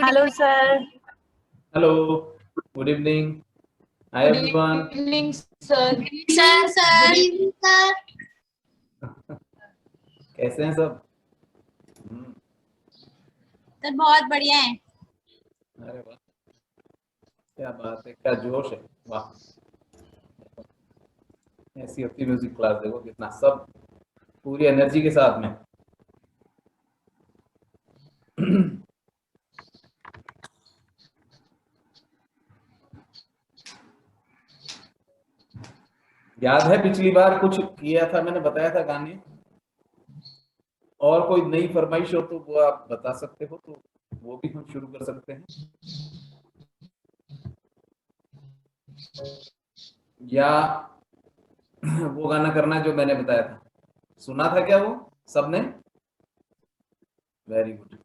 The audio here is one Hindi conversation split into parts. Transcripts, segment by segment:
Hello, sir. Hello, good evening. Hi Good everyone. evening, sir. Sir. कैसे हैं सब? सर बहुत बढ़िया है। अरे वाह, क्या बात है, क्या जोश है, वाह। ऐसी होती म्यूजिक क्लास, देखो कितना सब पूरी एनर्जी के साथ में। याद है पिछली बार कुछ किया था, मैंने बताया था गाने, और कोई नई फरमाइश हो तो वो आप बता सकते हो, तो वो भी हम शुरू कर सकते हैं। या वो गाना करना जो मैंने बताया था, सुना था क्या वो सबने? Very good.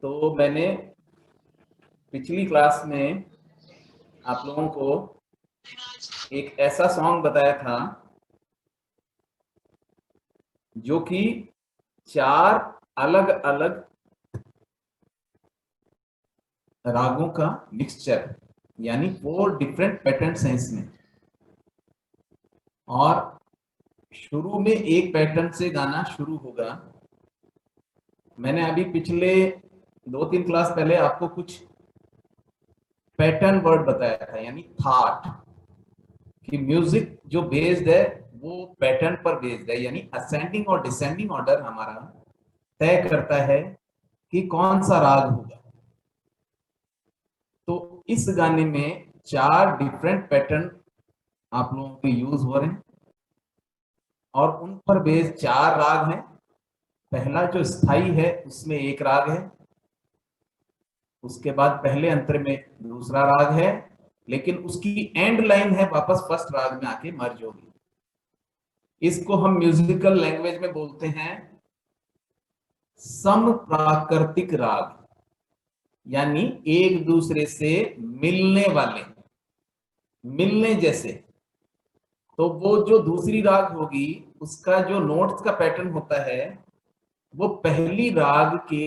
तो मैंने पिछली क्लास में आप लोगों को एक ऐसा सॉन्ग बताया था जो कि 4 अलग अलग रागों का मिक्सचर, यानी 4 डिफरेंट पैटर्न्स हैं इसमें, और शुरू में एक पैटर्न से गाना शुरू होगा। मैंने अभी पिछले 2-3 क्लास पहले आपको कुछ पैटर्न वर्ड बताया था, यानी थॉट, कि म्यूजिक जो बेस्ड है वो पैटर्न पर बेस्ड है, यानी असेंडिंग और डिसेंडिंग ऑर्डर हमारा तय करता है कि कौन सा राग होगा। तो इस गाने में 4 डिफरेंट पैटर्न आप लोगों के यूज हो रहे हैं, और उन पर बेस्ड 4 राग हैं। पहला जो स्थाई है उसमें एक राग है, उसके बाद पहले अंतर में दूसरा राग है, लेकिन उसकी एंड लाइन है वापस फर्स्ट राग में आके मर्ज होगी। इसको हम म्यूजिकल लैंग्वेज में बोलते हैं सम प्राकृतिक राग, यानी एक दूसरे से मिलने वाले, मिलने जैसे। तो वो जो दूसरी राग होगी उसका जो नोट्स का पैटर्न होता है वो पहली राग के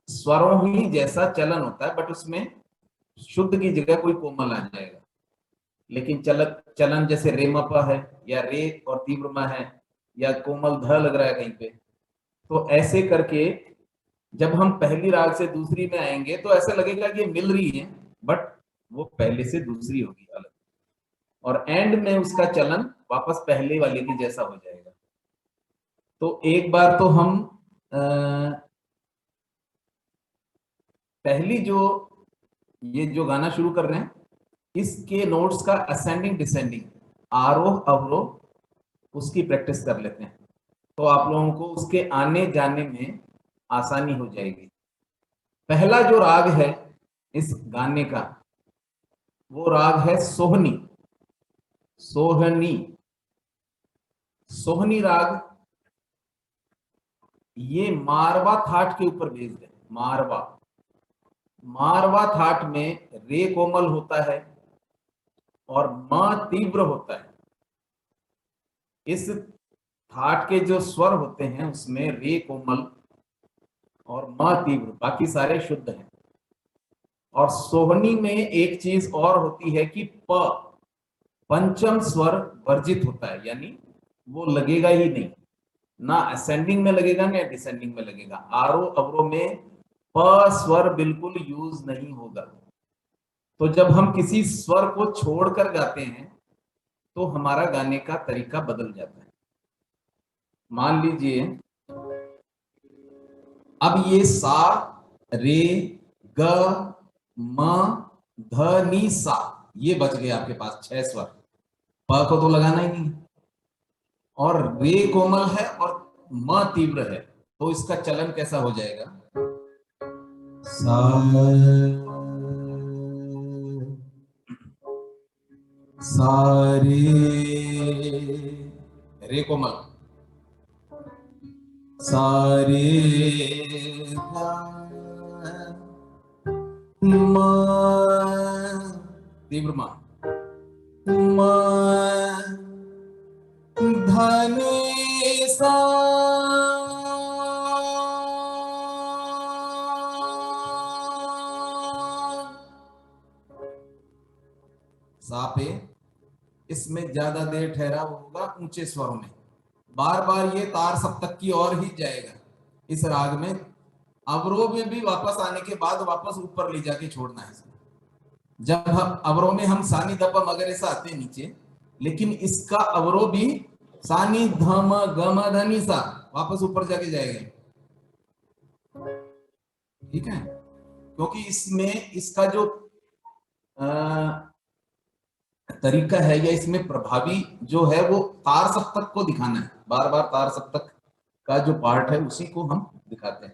स्वरों ही जैसा चलन होता है, बट उसमें शुद्ध की जगह कोई कोमल आ जाएगा। लेकिन चलन जैसे रेमपा है, या रे और तीव्रमा है, या कोमल ध लग रहा है कहीं पे, तो ऐसे करके जब हम पहली राग से दूसरी में आएंगे तो ऐसा लगेगा कि ये मिल रही है, बट वो पहले से दूसरी होगी अलग, और एंड में उसका चलन वापस पहले वाले की जैसा हो जाएगा। तो एक बार तो हम पहली जो ये जो गाना शुरू कर रहे हैं इसके नोट्स का असेंडिंग डिसेंडिंग, आरोह अवरोह, उसकी प्रैक्टिस कर लेते हैं, तो आप लोगों को उसके आने जाने में आसानी हो जाएगी। पहला जो राग है इस गाने का वो राग है सोहनी। सोहनी, सोहनी राग ये मारवा थाट के ऊपर बेस्ड है। मारवा, मारवा थाट में रे कोमल होता है और म तीव्र होता है। इस थाट के जो स्वर होते हैं उसमें रे कोमल और म तीव्र, बाकी सारे शुद्ध हैं। और सोहनी में एक चीज और होती है कि प पंचम स्वर वर्जित होता है, यानी वो लगेगा ही नहीं, ना असेंडिंग में लगेगा ना डिसेंडिंग में लगेगा। आरोह अवरोह में प स्वर बिल्कुल यूज नहीं होगा। तो जब हम किसी स्वर को छोड़कर गाते हैं तो हमारा गाने का तरीका बदल जाता है। मान लीजिए अब ये सा रे ग म ध नी सा, ये बच गए आपके पास 6 स्वर। प को तो लगाना ही नहीं, और रे कोमल है और म तीव्र है, तो इसका चलन कैसा हो जाएगा? सा सारे, रे कोमल, सारे म तीव्र म, म धने सा, सा पे, इसमें ज्यादा देर ठहराव होगा ऊंचे स्वरों में, बार बार ये तार सप्तक की ओर ही जाएगा। इस राग में अवरोह में भी वापस आने के बाद वापस ऊपर ले जाके छोड़ना है इसको। जब हम अवरोह में हम सानी धप मगरे से आते हैं नीचे, लेकिन इसका अवरोह भी सानी धम गम धनी सा वापस ऊपर जाके जाएगा। ठीक है, क्योंकि इसमें इसका जो तरीका है या इसमें प्रभावी जो है वो तार सप्तक को दिखाना है। बार बार तार सप्तक का जो पार्ट है उसी को हम दिखाते हैं।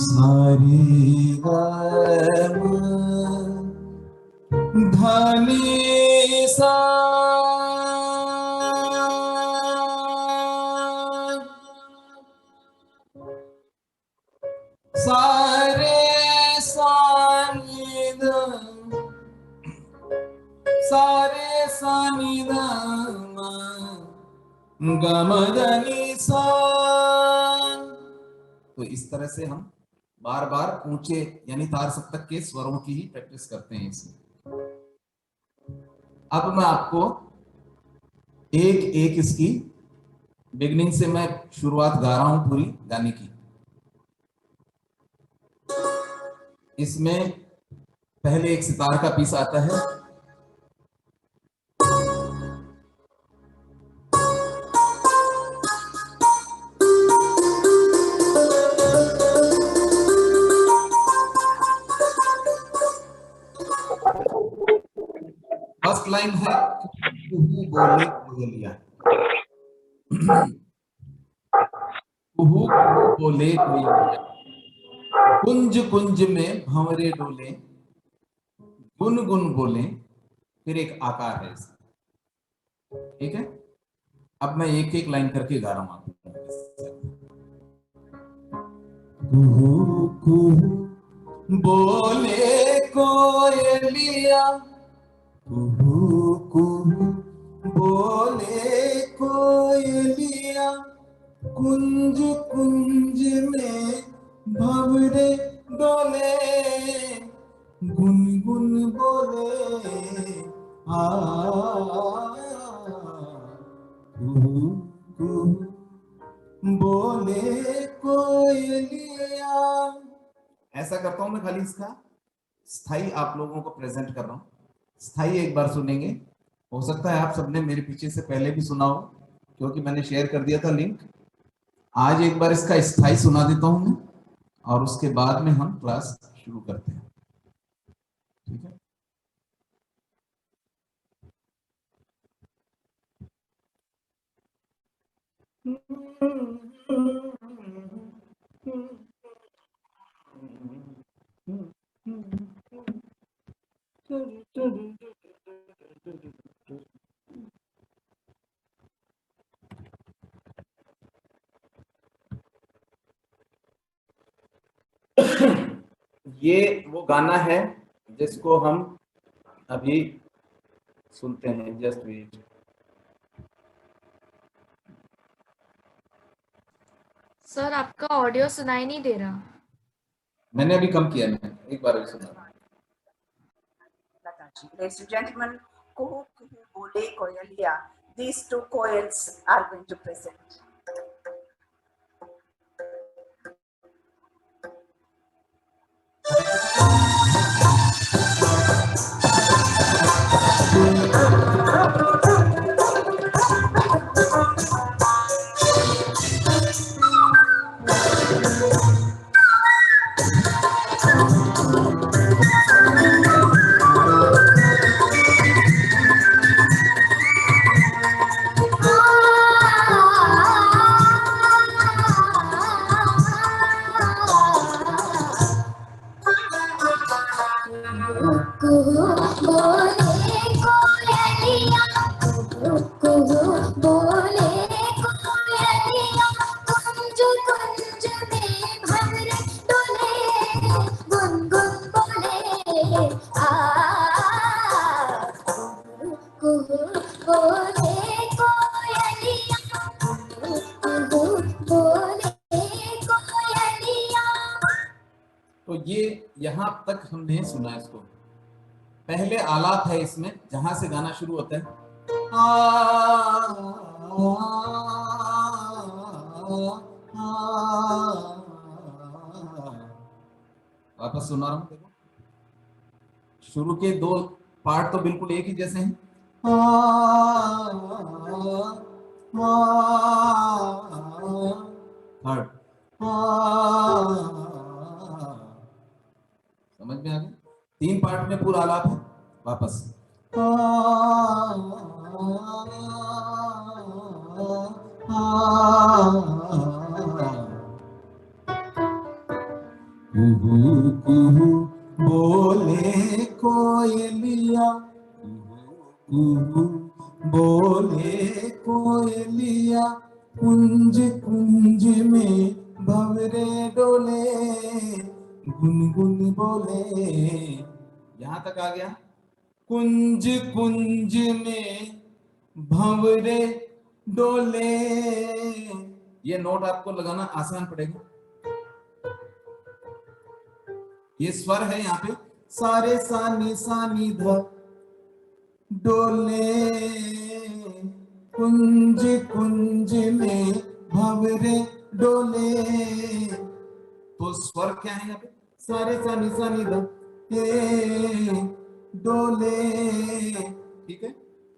सारी धनी सा सारे सानी सारे सानी गमदनी सा। तो इस तरह से हम बार बार ऊंचे यानी तार सप्तक के स्वरों की ही प्रैक्टिस करते हैं इसमें। अब मैं आपको एक एक इसकी बिगनिंग से मैं शुरुआत गा रहा हूं पूरी गाने की। इसमें पहले एक सितार का पीस आता है, फर्स्ट लाइन है कुहू बोले कोयलिया, कुहू बोले कोयलिया, कुंज कुंज में भंवरे डोले, गुन गुन बोले, फिर एक आकार है इसका। ठीक है, अब मैं एक एक लाइन करके गा रहा हूं आपको। कुहू कुहू बोले कोयलिया, कुहू कुहू बोले कोयलिया, कुंज कुंज में भंवरे डोले, गुन गुन बोले आ, कुहू कुहू बोले कोयलिया। ऐसा करता हूं मैं, खाली इसका स्थाई आप लोगों को प्रेजेंट कर रहा हूं। स्थाई एक बार सुनेंगे, हो सकता है आप सबने मेरे पीछे से पहले भी सुना हो क्योंकि मैंने शेयर कर दिया था लिंक। आज एक बार इसका स्थाई सुना देता हूं मैं और उसके बाद में हम क्लास शुरू करते हैं। ठीक है, ये वो गाना है जिसको हम अभी सुनते हैं। जस्ट वेट, सर आपका ऑडियो सुनाई नहीं दे रहा। मैंने अभी कम किया, मैं एक बार अभी सुना। Ladies and gentlemen, Kuhu Kuhu Bole Koyalia. These two koyals are going to present. तो ये यहां तक हमने सुना इसको। पहले आलाप है इसमें, जहां से गाना शुरू होता है वापस सुना रहा हूं, देखो शुरू के दो पार्ट तो बिल्कुल एक ही जैसे हैं। थर्ड समझ में आ गया? 3 पार्ट में पूरा आलाप है। वापस कुहू कुहू बोले कोयलिया, कुहू बोले कोयलिया, कुंज कुंज में भंवरे डोले, गुनगुन बोले। यहां तक आ गया। कुंज कुंज में भंवरे डोले, ये नोट आपको लगाना आसान पड़ेगा। ये स्वर है यहाँ पे, सारे सानी सानी ध डोले, कुंज कुंज में भंवरे डोले। तो स्वर क्या है यहाँ पे? सारे सानी सानी ध डोले। ठीक है,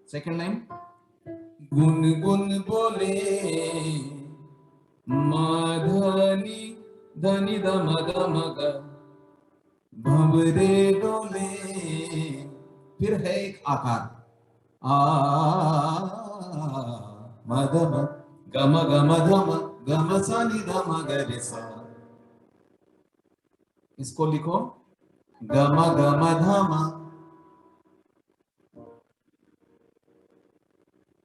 सेकंड लाइन गुन गुन बोले, मधनी धनी ध मग मग भंवरे डोले। फिर है एक आकार आ मधम गम गम धम गम सानी धम गरे सा। इसको लिखो गम गम धम।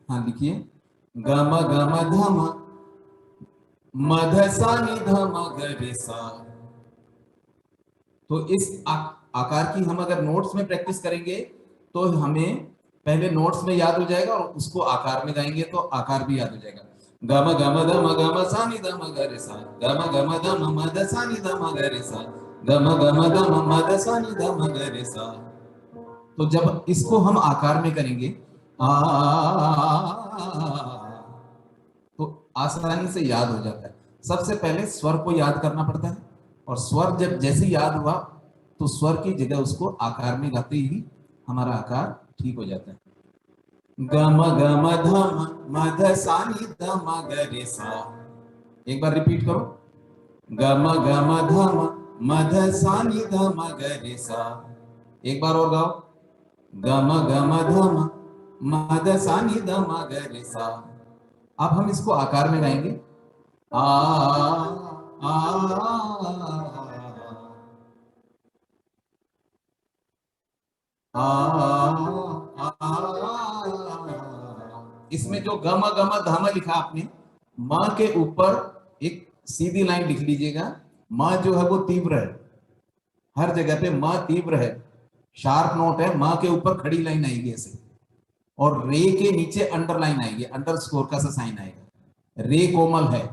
हाँ लिखिए गम गम धम मध सानी धम गरे सा। तो इस आकार की हम अगर नोट्स में प्रैक्टिस करेंगे तो हमें पहले नोट्स में याद हो जाएगा, और उसको आकार में गाएंगे तो आकार भी याद हो जाएगा। गम गम धम गम सानी धम गरे सा, गम गम धम मद सानी धम गरे सा, गम गम धम मद सानी धम गरे सा। तो जब इसको हम आकार में करेंगे तो आसानी से याद हो जाता है। सबसे पहले स्वर को याद करना पड़ता है, और स्वर जब जैसे याद हुआ तो स्वर की जगह उसको आकार में गाते ही हमारा आकार ठीक हो जाता है। गम गम धम मध सानी धम गरे सा। एक बार रिपीट करो, गम गम धम मध सानी धम गरे सा। एक बार और गाओ, गम गम धम मध सानी धम गरे सा। अब हम इसको आकार में गाएंगे इसमें जो गम गम धम लिखा आपने, मां के ऊपर एक सीधी लाइन लिख लीजिएगा। मां जो है वो तीव्र है, हर जगह पे मां तीव्र है, शार्प नोट है। मां के ऊपर खड़ी लाइन आएगी ऐसे, और रे के नीचे अंडरलाइन आएगी, अंडरस्कोर का सा साइन आएगा। रे कोमल है,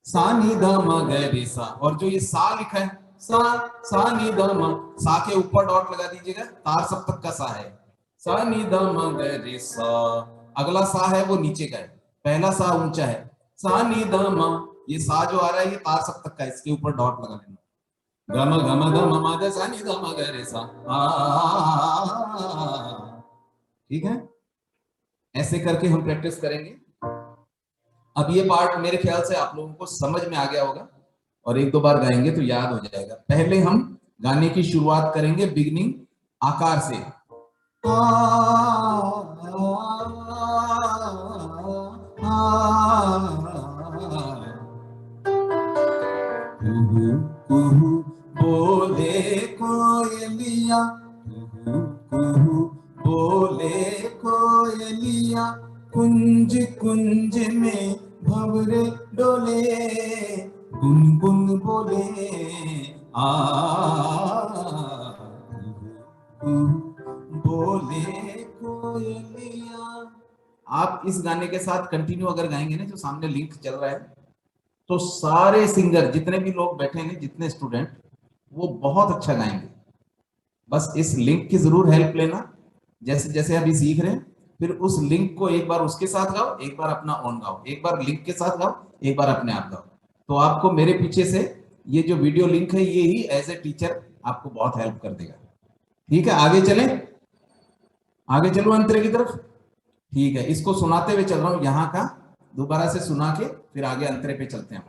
सा नी ध म ग रे सा। और जो ये सा लिखा है सा नी ध म, सा के ऊपर डॉट लगा दीजिएगा, तार सप्तक का सा है, सा नी ध म ग रे सा। अगला सा है वो नीचे का है, पहला सा ऊंचा है, सा नी ध म। ये सा जो आ रहा है ये तार सप्तक का है, इसके ऊपर डॉट लगा देना। गम गम ध म म ध सा नी ध म ग रे सा। ठीक है, ऐसे करके हम प्रैक्टिस करेंगे। अब ये पार्ट मेरे ख्याल से आप लोगों को समझ में आ गया होगा, और एक दो बार गाएंगे तो याद हो जाएगा। पहले हम गाने की शुरुआत करेंगे बिगिनिंग आकार से। कुहू कुहू बोले कोयलिया, कुहू कुहू बोले कोयलिया, कुंज कुंज में भंवरे डोले, गुनगुन बोले बोले कोयलिया। आप इस गाने के साथ कंटिन्यू अगर गाएंगे ना, जो सामने लिंक चल रहा है, तो सारे सिंगर जितने भी लोग बैठे हैं, जितने स्टूडेंट, वो बहुत अच्छा गाएंगे। बस इस लिंक की जरूर हेल्प लेना, जैसे जैसे अभी सीख रहे हैं। फिर उस लिंक को एक बार उसके साथ गाओ, एक बार अपना ओन गाओ, एक बार लिंक के साथ गाओ, एक बार अपने आप गाओ। तो आपको मेरे पीछे से ये जो वीडियो लिंक है ये ही एज ए टीचर आपको बहुत हेल्प कर देगा। ठीक है, आगे चलें, आगे चलो अंतरे की तरफ। ठीक है, इसको सुनाते हुए चल रहा हूं यहाँ का, दोबारा से सुना के फिर आगे अंतरे पे चलते हैं।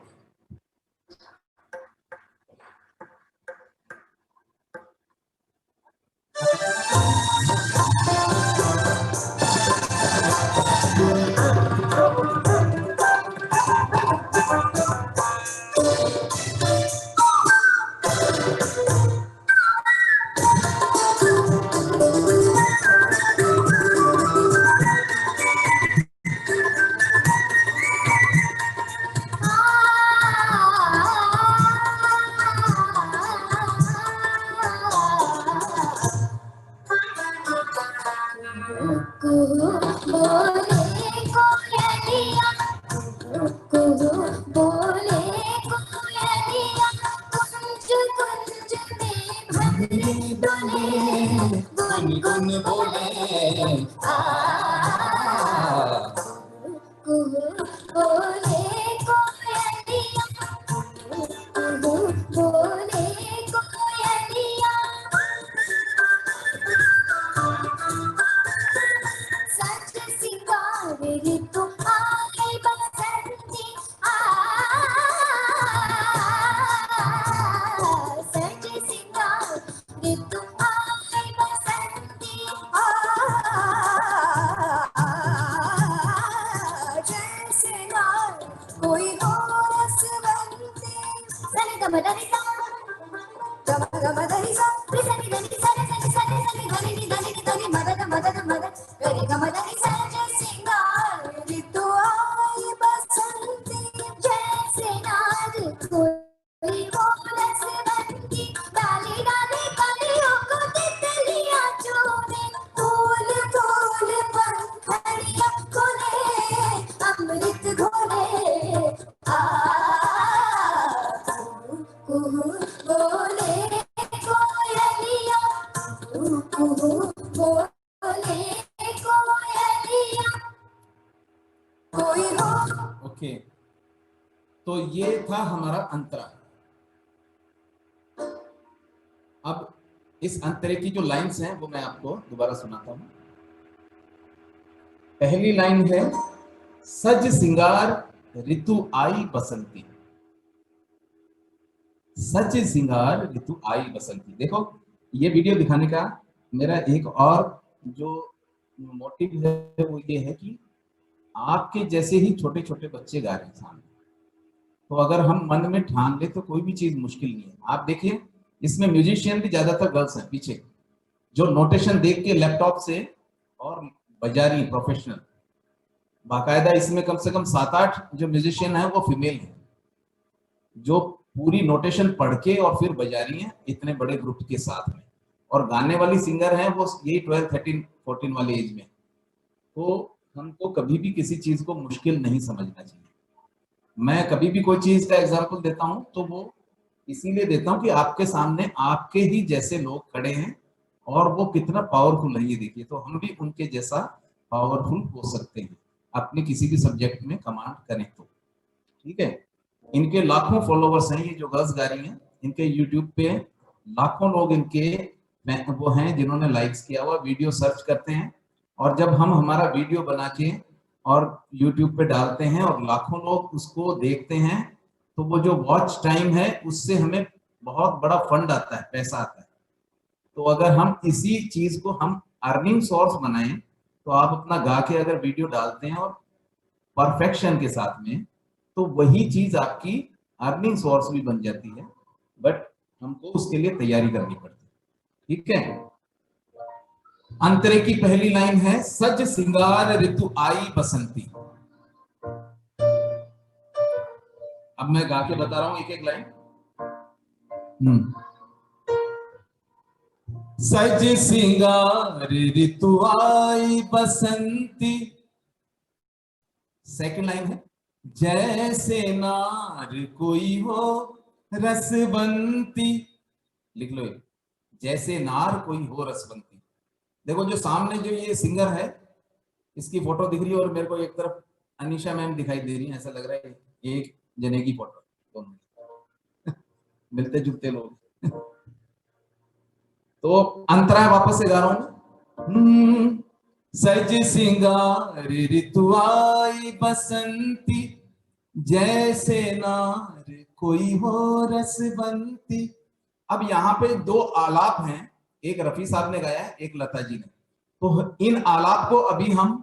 ओके, तो ये था हमारा अंतरा। अब इस अंतरे की जो लाइंस हैं वो मैं आपको दोबारा सुनाता हूं। पहली लाइन है, सज सिंगार ऋतु आई बसंती। सज सिंगार ऋतु आई बसंती। देखो, ये वीडियो दिखाने का मेरा एक और जो मोटिव है वो ये है कि आपके जैसे ही छोटे छोटे बच्चे गा रहे हैं सामने, तो अगर हम मन में ठान ले तो कोई भी चीज मुश्किल नहीं है। आप देखिए, इसमें म्यूजिशियन भी ज्यादातर गर्ल्स हैं पीछे, जो नोटेशन देख के लैपटॉप से और बजा रही प्रोफेशनल। बाकायदा इसमें कम से कम 7-8 जो म्यूजिशियन है वो फीमेल है, जो पूरी नोटेशन पढ़ के और फिर बजा रही हैं इतने बड़े ग्रुप के साथ में। और गाने वाली सिंगर हैं वो यही 12, 13, 14 वाले एज में। तो हमको कभी भी किसी चीज को मुश्किल नहीं समझना चाहिए। मैं कभी भी कोई चीज का एग्जाम्पल देता हूं तो वो इसीलिए देता हूं कि आपके सामने आपके ही जैसे लोग खड़े हैं और वो कितना पावरफुल है ये देखिए। तो हम भी उनके जैसा पावरफुल हो सकते हैं अपने किसी भी सब्जेक्ट में कमांड करें तो। ठीक है, इनके लाखों फॉलोवर्स हैं, ये जो गर्ल्स गा रही हैं, इनके यूट्यूब पे लाखों लोग इनके वो हैं जिन्होंने लाइक्स किया हुआ। वीडियो सर्च करते हैं और जब हम हमारा वीडियो बना के और यूट्यूब पे डालते हैं और लाखों लोग उसको देखते हैं, तो वो जो वॉच टाइम है उससे हमें बहुत बड़ा फंड आता है, पैसा आता है। तो अगर हम इसी चीज को हम अर्निंग सोर्स बनाएं तो आप अपना गा के अगर वीडियो डालते हैं और परफेक्शन के साथ में, तो वही चीज आपकी अर्निंग सोर्स भी बन जाती है। बट हमको उसके लिए तैयारी करनी पड़ती है। ठीक है, अंतरे की पहली लाइन है, सज सिंगार ऋतु आई बसंती। अब मैं गा के बता रहा हूं एक एक लाइन। सज सिंगार ऋतु आई बसंती। सेकंड लाइन है, जैसे नार कोई हो रसवंती। लिख लो, जैसे नार कोई हो रसवंती। देखो जो सामने जो ये सिंगर है, इसकी फोटो दिख रही है और मेरे को एक तरफ अनीशा मैम दिखाई दे रही है, ऐसा लग रहा है एक जने की फोटो, दोनों मिलते जुलते लोग। तो अंतराय वापस से गा रहा हूं। सज सिंगार ऋतु आई बसंती, जैसे नार कोई हो रसवंती। अब यहाँ पे दो आलाप हैं, एक रफी साहब ने गाया है, एक लता जी ने। तो इन आलाप को अभी हम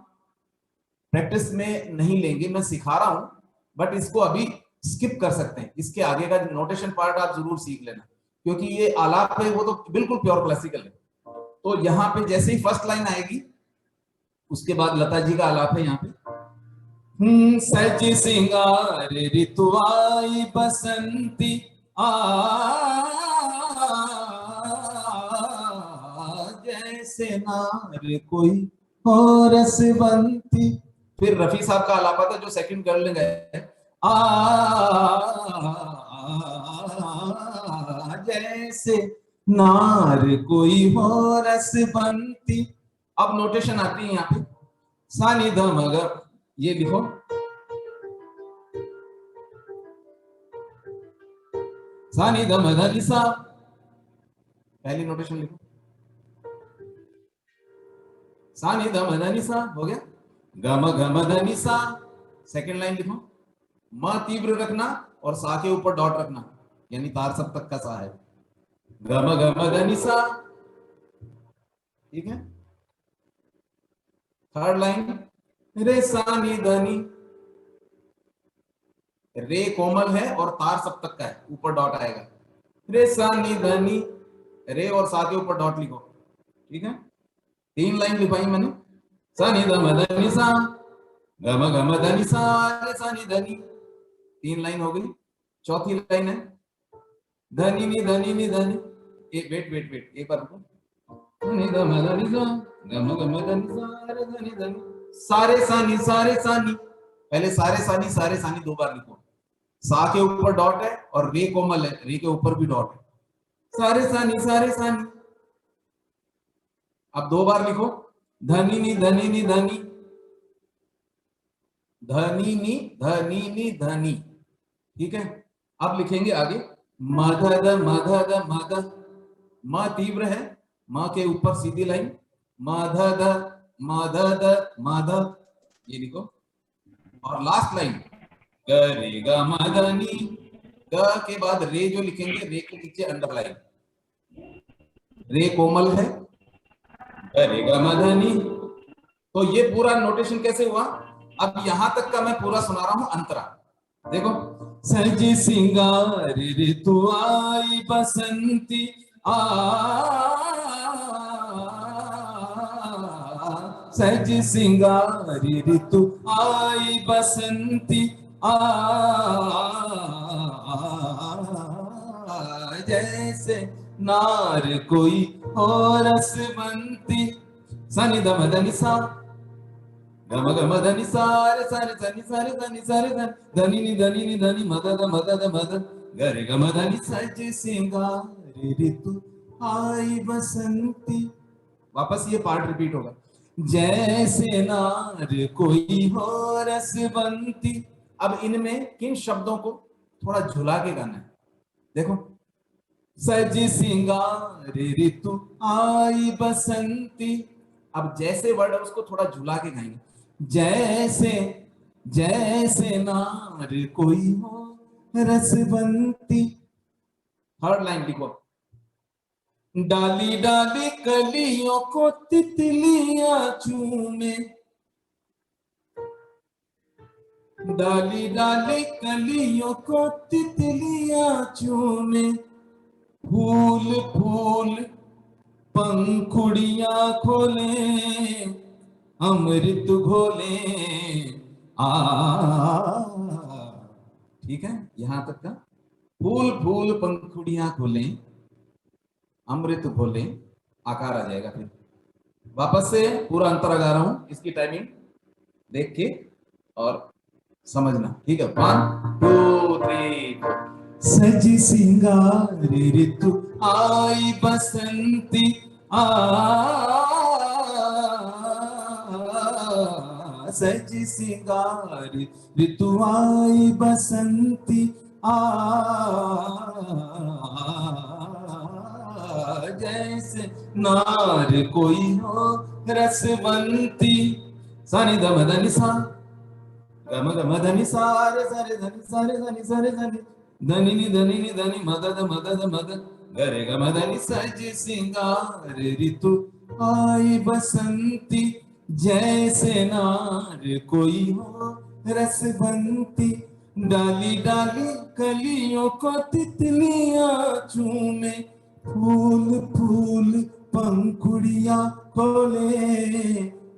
प्रैक्टिस में नहीं लेंगे, मैं सिखा रहा हूं, बट इसको अभी स्किप कर सकते हैं। इसके आगे का नोटेशन पार्ट आप जरूर सीख लेना, क्योंकि ये आलाप है वो तो बिल्कुल प्योर क्लासिकल है। तो यहाँ पे जैसे ही फर्स्ट लाइन आएगी, उसके बाद लता जी का आलाप है यहाँ पे। सज सिंगार ऋतु आई बसंती, जैसे नार कोई हो रसवंती। फिर रफी साहब का आलापा था जो सेकंड गर्ल ने गाया, जैसे नार कोई हो रसवंती। अब नोटेशन आती है यहाँ पे, सानी धम अगर, ये लिखो सानी धम धनी सा, पहली नोटेशन लिखो, सानी धम धनी सा हो गया। गम गम धनी सा, सेकंड लाइन लिखो, म तीव्र रखना और सा के ऊपर डॉट रखना, यानी तार सप्तक का सा है। गम गम धनी सा, ठीक है। थर्ड लाइन रे सानी धनी, रे कोमल है और तार सप्तक का है, ऊपर डॉट आएगा। रे सानी धनी, रे और सा के ऊपर डॉट लिखो, ठीक है। तीन लाइन लिखाई मैंने, सानी धम धनी सा, गम गम धनी सा, रे सानी धनी, तीन लाइन हो गई। चौथी लाइन है धनी नी धनी नी धनी, वेट वेट वेट एक बार रुको, धनी धम धनी सा, गम गम धनी सा, रे धनी धनी, सारे सानी सारे सानी, पहले सारे सानी दो बार लिखो, सा के ऊपर डॉट है और रे कोमल है, रे के ऊपर भी डॉट है, सारे सानी सारे सानी। अब दो बार लिखो, धनी नी धनी नी धनी, धनी नी धनी नी धनी, ठीक है। अब लिखेंगे आगे, मधद मधद मद, म तीव्र है, म के ऊपर सीधी लाइन, मधद मधद मध, ये लिखो। और लास्ट लाइन गे ग मदनी, ग के बाद रे जो लिखेंगे, रे के नीचे अंडरलाइन, रे कोमल है, गे ग मदनी। तो ये पूरा नोटेशन कैसे हुआ, अब यहां तक का मैं पूरा सुना रहा हूं अंतरा, देखो। सज सिंगार ऋतु आई बसंती, सज सिंगार ऋतु आई बसंती, जैसे नार कोई हो रसवंती। सनि धम धनि सा, गम गम धनि सारे सारे धनि सारे धनि सारे धन, धनि नि धनि मदद मदद मदद, गरे गम धनि, सज सिंगार ऋतु आई बसंती। वापस ये पार्ट रिपीट होगा, जैसे नार कोई हो रसवंती। अब इनमें किन शब्दों को थोड़ा झुला के गाना है, देखो। सज सिंगार ऋतु आई बसंती, अब जैसे वर्ड है उसको थोड़ा झुला के गाएंगे, जैसे जैसे नार कोई हो रसवंती। थर्ड लाइन लिखो, डाली डाली कलियों को तितलियां चूमे, डाली डाली कलियों को तितलियां चूमे, फूल फूल पंखुड़ियां खोले, अमृत घोले, ठीक है। यहां तक का, फूल फूल पंखुड़ियां खोले, अमृत घोले, आकार आ जाएगा। फिर वापस से पूरा अंतरा गा रहा हूं, इसकी टाइमिंग देख के और समझना, ठीक है। 1 2 3 4। सज सिंगार ऋतु आई बसंती सज सिंगार ऋतु आई बसंती जैसे नार कोई हो रसवंती सानि दम धनि सा गम गम धनि सारे सारे धनि सारे धनि सारे धनि धनि नि धनि मदद मदद मदद गरे गम धनि सज सिंगार ऋतु आई बसंती जैसे नार कोई हो रसवंती डाली डाली कलियों को तितलियां चूमे फूल फूल पंखुड़िया खोले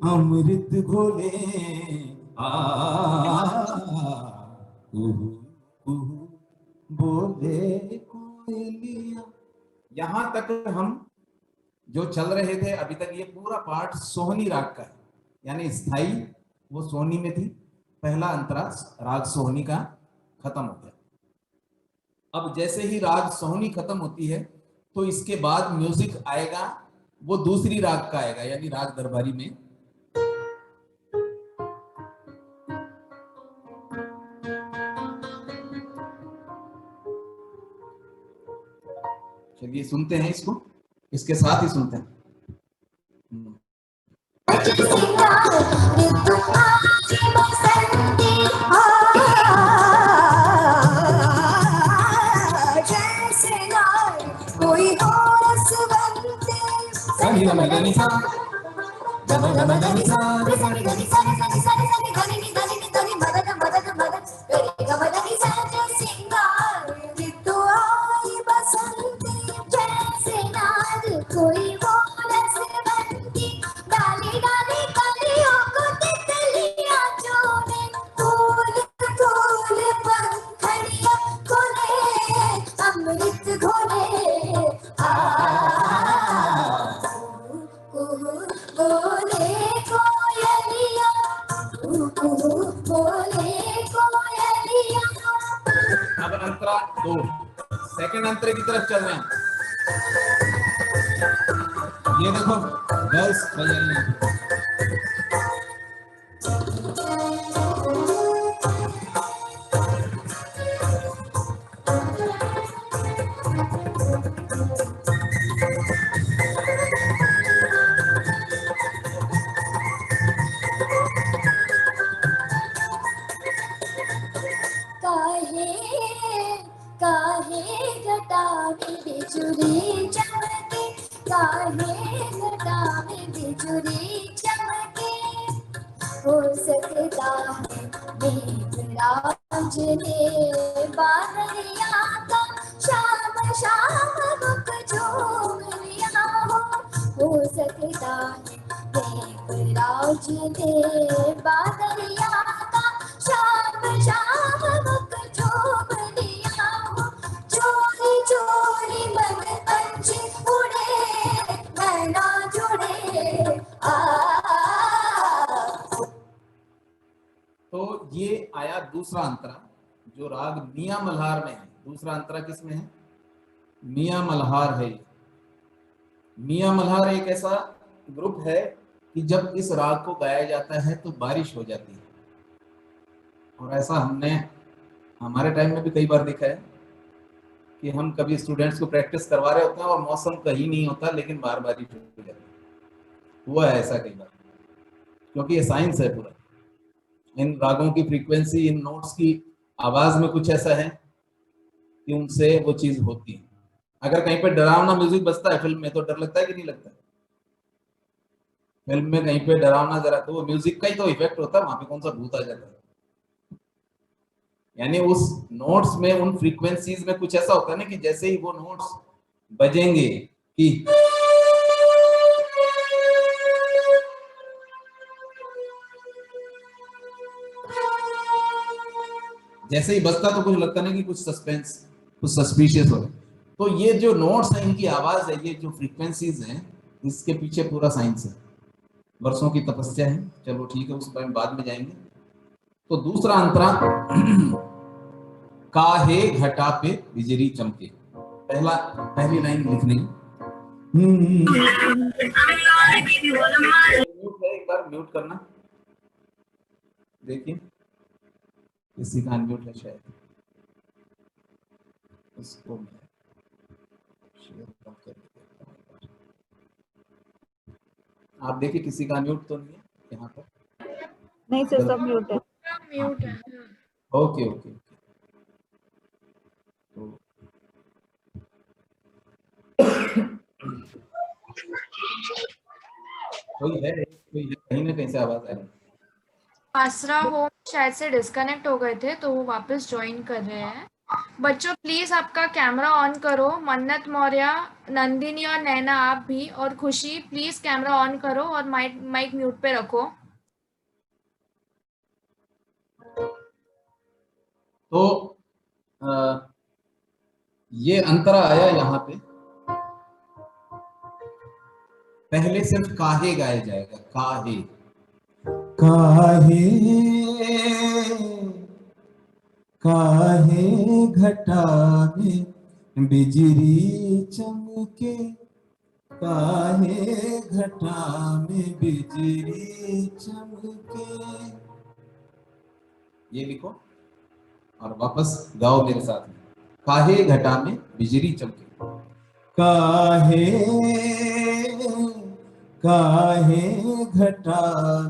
अमृत घोले बोले कोयलिया। यहां तक हम जो चल रहे थे अभी तक, ये पूरा पार्ट सोहनी राग का है, यानी स्थाई वो सोहनी में थी। पहला अंतरा राग सोहनी का खत्म हो गया। अब जैसे ही राग सोहनी खत्म होती है तो इसके बाद म्यूजिक आएगा, वो दूसरी राग का आएगा, यानी राग दरबारी में। चलिए सुनते हैं इसको, इसके साथ ही सुनते हैं। कोई और रसवंती सनी गम धनि सा गम गम धनि सा सनी धनि सनी सनी सनी सनी धनि नि धनि मदद मदद मदद गरे गम धनि सज सिंगार ऋतु आई बसंती जैसे नार कोई हो रसवंती डाली डाली कलियों को तितलियां चूमे फूल फूल पंखड़ियां खोले अमृत घोले बोले कोयलिया बोले कोयलिया। अब अंतरा दो, सेकंड अंतरे की तरफ चल रहे हैं। ये देखो गर्ल्स बजा रही हैं। काहे घटा में बिजुली चमके काहे घटा में बिजुली चमके हो सकता है मेघराज ने बादलिया का शाम शाम मुख झूम लिया हो सकता है मेघराज ने बादलिया का शाम शाम मुख झूम लिया हो चोरी चोरी मन पंछी उड़े नैना जुड़े तो ये आया दूसरा अंतरा जो राग मियां मल्हार में है। दूसरा अंतरा किसमें है? मियां मल्हार है। मियां मल्हार एक ऐसा ग्रुप है कि जब इस राग को गाया जाता है तो बारिश हो जाती है, और ऐसा हमने हमारे टाइम में भी कई बार देखा है कि हम कभी स्टूडेंट्स को प्रैक्टिस करवा रहे होते हैं और मौसम कहीं नहीं होता लेकिन बार बारिश हो जाती है। हुआ है ऐसा कई बार, क्योंकि ये साइंस है पूरा। इन रागों की फ्रीक्वेंसी, इन नोट्स की आवाज में कुछ ऐसा है कि उनसे वो चीज होती है। अगर कहीं पे डरावना म्यूजिक बजता है फिल्म में तो डर लगता है कि नहीं लगता? फिल्म में कहीं पे डरावना जरा, तो वो म्यूजिक का ही तो इफेक्ट होता है, वहां पे कौन सा भूत आ जाता है। यानी उस नोट्स में, उन फ्रीक्वेंसीज में कुछ ऐसा होता है ना कि जैसे ही वो नोट्स बजेंगे कि जैसे ही बजता तो कुछ लगता नहीं कि कुछ सस्पेंस, कुछ सस्पिशियस हो। तो ये जो नोट्स हैं, इनकी आवाज है, ये जो फ्रीक्वेंसीज हैं, इसके पीछे पूरा साइंस है, वर्षों की तपस्या है। चलो ठीक है, उस पर बाद में जाएंगे। तो दूसरा अंतरा काहे घटा पे बिजली चमके। पहली लाइन लिखनी। म्यूट है, एक बार म्यूट करना। देखिए किसी का अनम्यूट है शायद, इसको मैं शेयर कम कर देता हूं। आप देखिए किसी का अनम्यूट तो नहीं है यहाँ पर? नहीं सर, सब म्यूट है। म्यूट है। Okay okay okay. तो कोई है कहीं ना कहीं से आवाज आ रही है। आसरा होम शायद से डिस्कनेक्ट हो गए थे तो वो वापस ज्वाइन कर रहे हैं। बच्चों प्लीज आपका कैमरा ऑन करो। मन्नत मौर्य, नंदिनी और नैना आप भी, और खुशी प्लीज कैमरा ऑन करो और माइक म्यूट पे रखो। तो ये अंतरा आया यहाँ पे। पहले सिर्फ काहे गाया जाएगा, काहे काहे काहे घटा में बिजली चमके, काहे घटा में बिजली चमके। ये लिखो और वापस गाओ मेरे साथ में। काहे घटा में बिजली चमके, काहे काहे घटा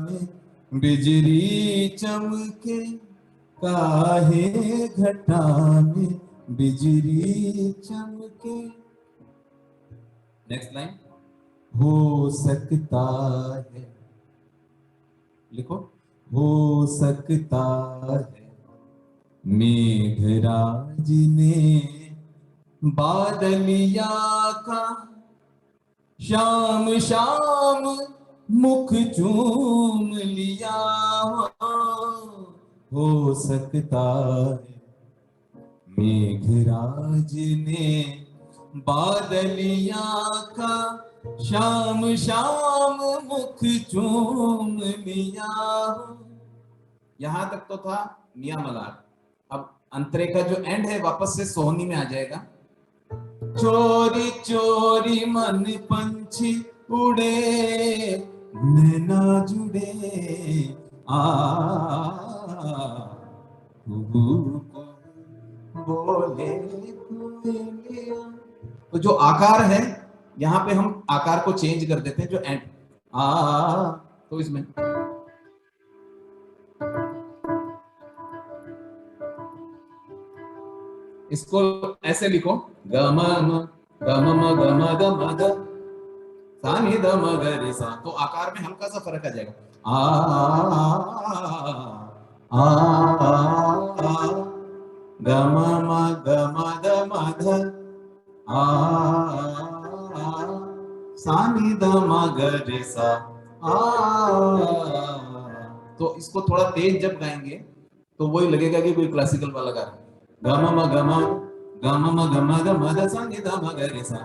में बिजली चमके, काहे घटा में बिजली चमके। Next line. हो सकता है, लिखो, हो सकता है मेघराज ने बादलिया का शाम शाम मुख चूम लिया। हो सकता है मेघराज ने बादलिया का शाम शाम मुख चूम लिया। यहां तक तो था मियां मलार। अब अंतरे का जो एंड है वापस से सोहनी में आ जाएगा। चोरी चोरी मन पंछी उड़े, नैना जुड़े, बोले कोयलिया। तो जो आकार है यहाँ पे हम आकार को चेंज कर देते हैं, जो एंड तो इसमें इसको ऐसे लिखो, गम सानी दम गरे सा। तो आकार में हल्का सा फर्क आ जाएगा। गम द सानी दम गरे सा। तो इसको थोड़ा तेज जब गाएंगे तो वही लगेगा कि कोई क्लासिकल वाला गा रहा है। गम गम द मद सानी दम गरे सा।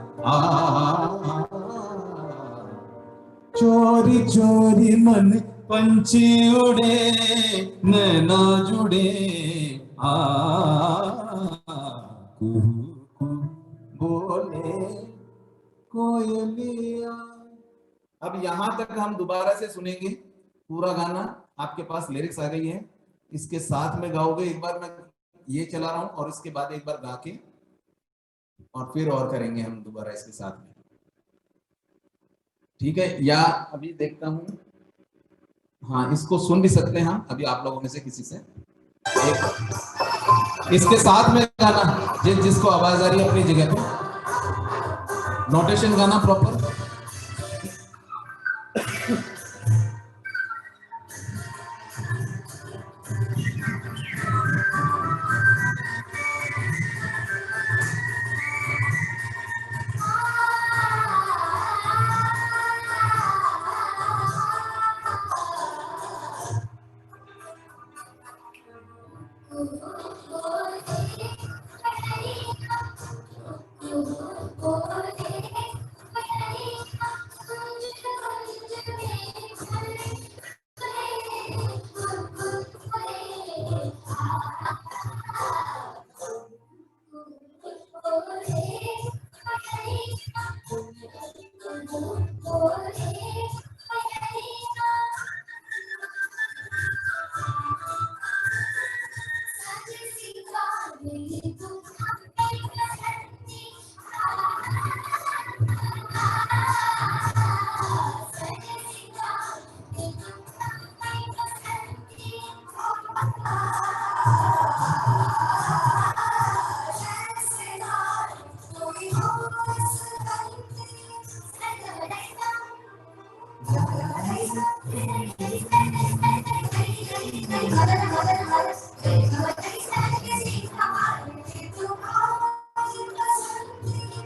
चोरी चोरी मन पंछी उड़े, नैना जुड़े, बोले कोयलिया। अब यहां तक हम दोबारा से सुनेंगे पूरा गाना। आपके पास लिरिक्स आ गई है, इसके साथ में गाओगे। एक बार मैं ये चला रहा हूं और इसके बाद एक बार गा के और फिर और करेंगे हम दोबारा इसके साथ में, ठीक है? या अभी देखता हूं, हाँ इसको सुन भी सकते हैं हम अभी आप लोगों में से किसी से। इसके साथ में गाना, जिसको आवाज आ रही है अपनी जगह पे नोटेशन गाना प्रॉपर।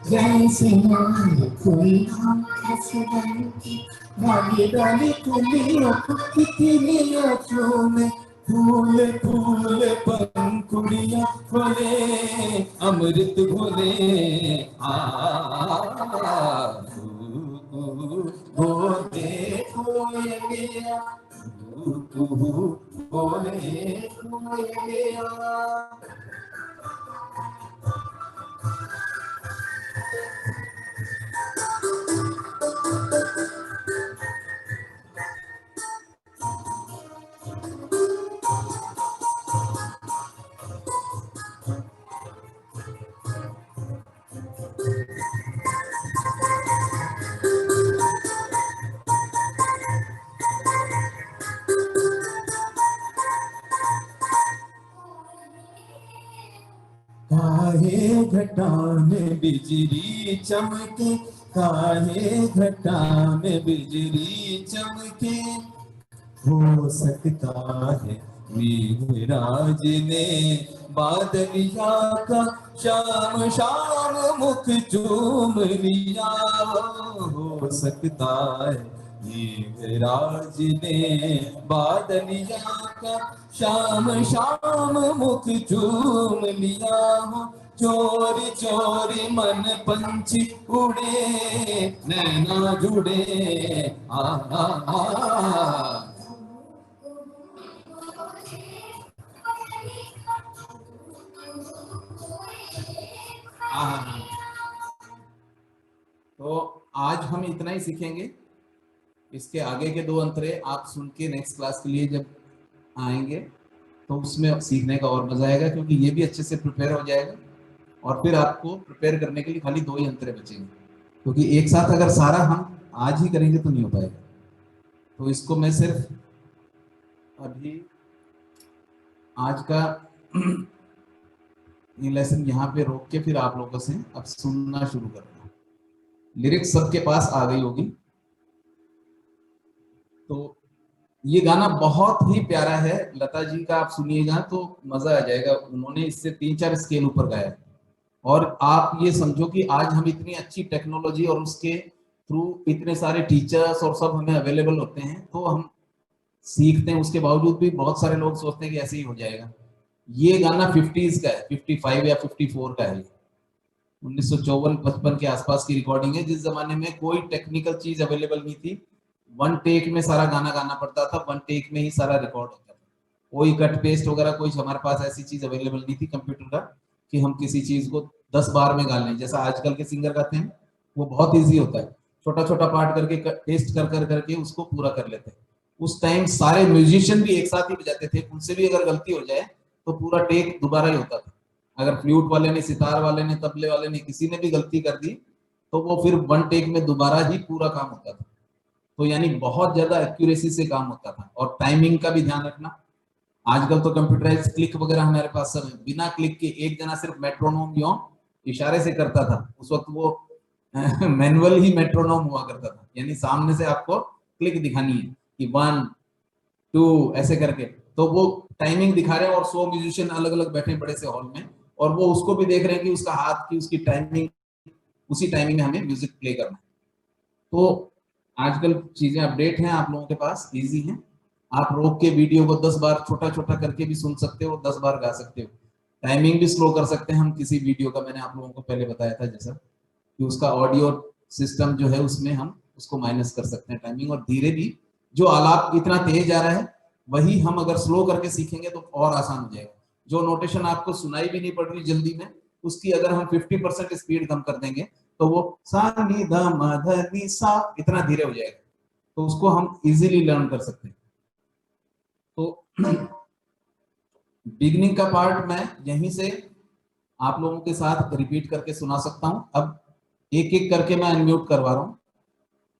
जैसे नार कोई हंस बनती डाली डाली कुलियों तितलियों में फूल फूल पंखुड़ियां खोले अमृत घोले बोले कोयलिया बोले कोयलिया। काहे घटा में बिजली चमके काहे घटा में बिजली चमके हो सकता है मेघराज ने बादलिया का शाम शाम मुख चूम लिया हो सकता है मेघराज ने बादलिया का शाम शाम मुख चूम लिया हो चोरी चोरी मन पंछी उड़े नैना जुड़े आ तो आज हम इतना ही सीखेंगे। इसके आगे के 2 अंतरे आप सुन के नेक्स्ट क्लास के लिए जब आएंगे तो उसमें सीखने का और मजा आएगा, क्योंकि ये भी अच्छे से प्रिपेयर हो जाएगा और फिर आपको प्रिपेयर करने के लिए खाली 2 ही अंतरे बचेंगे, क्योंकि एक साथ अगर सारा हम आज ही करेंगे तो नहीं हो पाएगा। तो इसको मैं सिर्फ अभी आज का ये लेसन यहाँ पे रोक के फिर आप लोगों से अब सुनना शुरू करना। लिरिक्स सबके पास आ गई होगी। तो ये गाना बहुत ही प्यारा है, लता जी का आप सुनिएगा तो मजा आ जाएगा। उन्होंने इससे 3-4 स्केल ऊपर गाया और आप ये समझो कि आज हम इतनी अच्छी टेक्नोलॉजी और उसके थ्रू इतने सारे टीचर्स और सब हमें अवेलेबल होते हैं, तो हम सीखते हैं। उसके बावजूद भी बहुत सारे लोग सोचते हैं कि ऐसे ही हो जाएगा। ये गाना 50s का है, 55 या 54 का है, 1954-55 के आसपास की रिकॉर्डिंग है, जिस जमाने में कोई टेक्निकल चीज अवेलेबल नहीं थी। 1 टेक में सारा गाना गाना पड़ता था, 1 टेक में ही सारा रिकॉर्ड होता था। कोई कट पेस्ट वगैरह कोई हमारे पास ऐसी चीज अवेलेबल नहीं थी कंप्यूटर का कि हम किसी चीज को 10 बार में गा लें। जैसा आजकल के सिंगर गाते हैं वो बहुत ईजी होता है, छोटा छोटा पार्ट करके टेस्ट कर करके उसको पूरा कर लेते हैं। उस टाइम सारे म्यूजिशियन भी एक साथ ही बजाते थे, उनसे भी अगर गलती हो जाए तो पूरा टेक दोबारा ही होता था। अगर फ्लूट वाले ने, सितार वाले ने, तबले वाले ने, किसी ने भी गलती कर दी तो वो फिर 1 टेक में दोबारा ही पूरा काम होता था। तो यानी बहुत ज्यादा एक्यूरेसी से काम होता था और टाइमिंग का भी ध्यान रखना। आजकल तो कंप्यूटराइज क्लिक वगैरह हमारे पास सब है, बिना क्लिक के एक जना सिर्फ मेट्रोनोम यो इशारे से करता था। उस वक्त वो मैनुअल ही मेट्रोनोम हुआ करता था, यानी सामने से आपको क्लिक दिखानी है कि 1 2 ऐसे करके, तो वो टाइमिंग दिखा रहे हैं और 100 म्यूजिशियन अलग अलग बैठे बड़े से हॉल में और वो उसको भी देख रहे हैं कि उसका हाथ की उसकी टाइमिंग, उसी टाइमिंग में हमें म्यूजिक प्ले करना है। तो आजकल चीजें अपडेट हैं, आप लोगों के पास इजी हैं। आप रोक के वीडियो को 10 बार छोटा छोटा करके भी सुन सकते हो, 10 बार गा सकते हो। टाइमिंग भी स्लो कर सकते हैं हम किसी वीडियो का, मैंने आप लोगों को पहले बताया था जैसा कि उसका ऑडियो सिस्टम जो है उसमें हम उसको माइनस कर सकते हैं टाइमिंग। और धीरे भी जो आलाप इतना तेज आ रहा है वही हम अगर स्लो करके सीखेंगे तो और आसान हो जाएगा। जो नोटेशन आपको सुनाई भी नहीं पड़ रही जल्दी में, उसकी अगर हम 50% स्पीड कम कर देंगे तो वो सा नी ध म ध नी सा इतना धीरे हो जाएगा, तो उसको हम इजीली लर्न कर सकते हैं। तो बिगनिंग का पार्ट मैं यहीं से आप लोगों के साथ रिपीट करके सुना सकता हूं। अब एक एक करके मैं अनम्यूट करवा रहा हूं।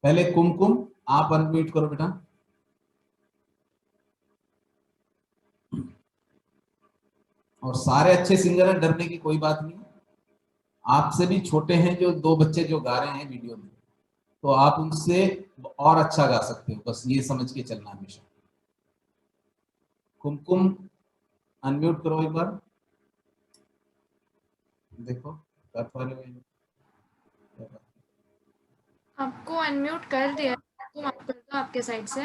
पहले कुमकुम आप अनम्यूट करो बेटा। और सारे अच्छे सिंगर हैं, डरने की कोई बात नहीं। आपसे भी छोटे हैं जो 2 बच्चे जो गा रहे हैं वीडियो में, तो आप उनसे और अच्छा गा सकते हो, बस ये समझ के चलना हमेशा। कुमकुम अनम्यूट करो एक बार, देखो कर पा रहे हो? आपको अनम्यूट कर दिया, कुमकुम आप कर दो आपके साइड से।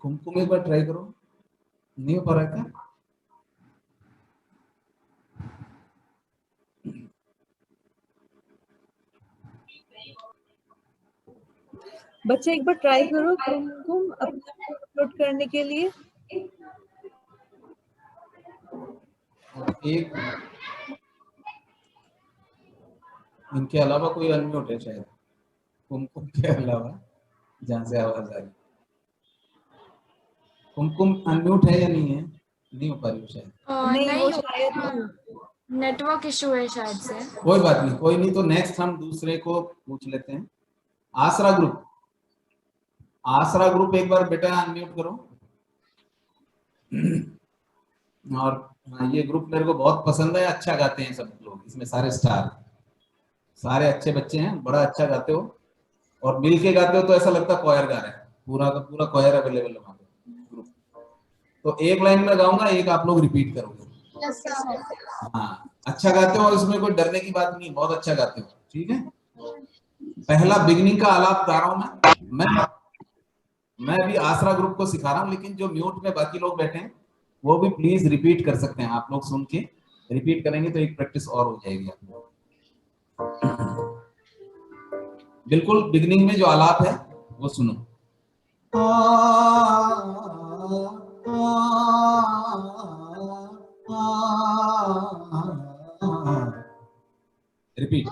कुमकुम एक बार ट्राई करो, नहीं हो पा रहा है क्या? बच्चे एक बार ट्राई करो कुमकुम अपना अपलोड करने के लिए। एक इनके अलावा कोई अनम्यूट है शायद, कुमकुम के अलावा जहां से आवाज आ रही। कुमकुम अनम्यूट है या नहीं है? नहीं हो पा रही शायद। नहीं वो नहीं शायद नेटवर्क इशू है शायद से। कोई बात नहीं, कोई नहीं, तो नेक्स्ट हम दूसरे को पूछ लेते हैं। आसरा ग्रुप, आसरा ग्रुप एक बार बेटा अनम्यूट करो। और ये ग्रुप मेरे को बहुत पसंद है, अच्छा गाते हैं सब लोग, इसमें सारे स्टार, सारे अच्छे बच्चे हैं, बड़ा अच्छा गाते हो और मिल के गाते हो तो ऐसा लगता है कोयर गा रहे हैं, पूरा का पूरा कोयर अवेलेबल है वहां पे ग्रुप। तो एक लाइन में गाऊंगा, एक आप लोग रिपीट करोगे। हाँ अच्छा गाते हो और इसमें कोई डरने की बात नहीं, बहुत अच्छा गाते हो, ठीक है। पहला बिगनिंग का आलाप गा रहा हूं मैं अभी आसरा ग्रुप को सिखा रहा हूं, लेकिन जो म्यूट में बाकी लोग बैठे हैं वो भी प्लीज रिपीट कर सकते हैं, आप लोग सुन के रिपीट करेंगे तो एक प्रैक्टिस और हो जाएगी आप लोग। बिल्कुल बिगनिंग में जो आलाप है वो सुनो। रिपीट।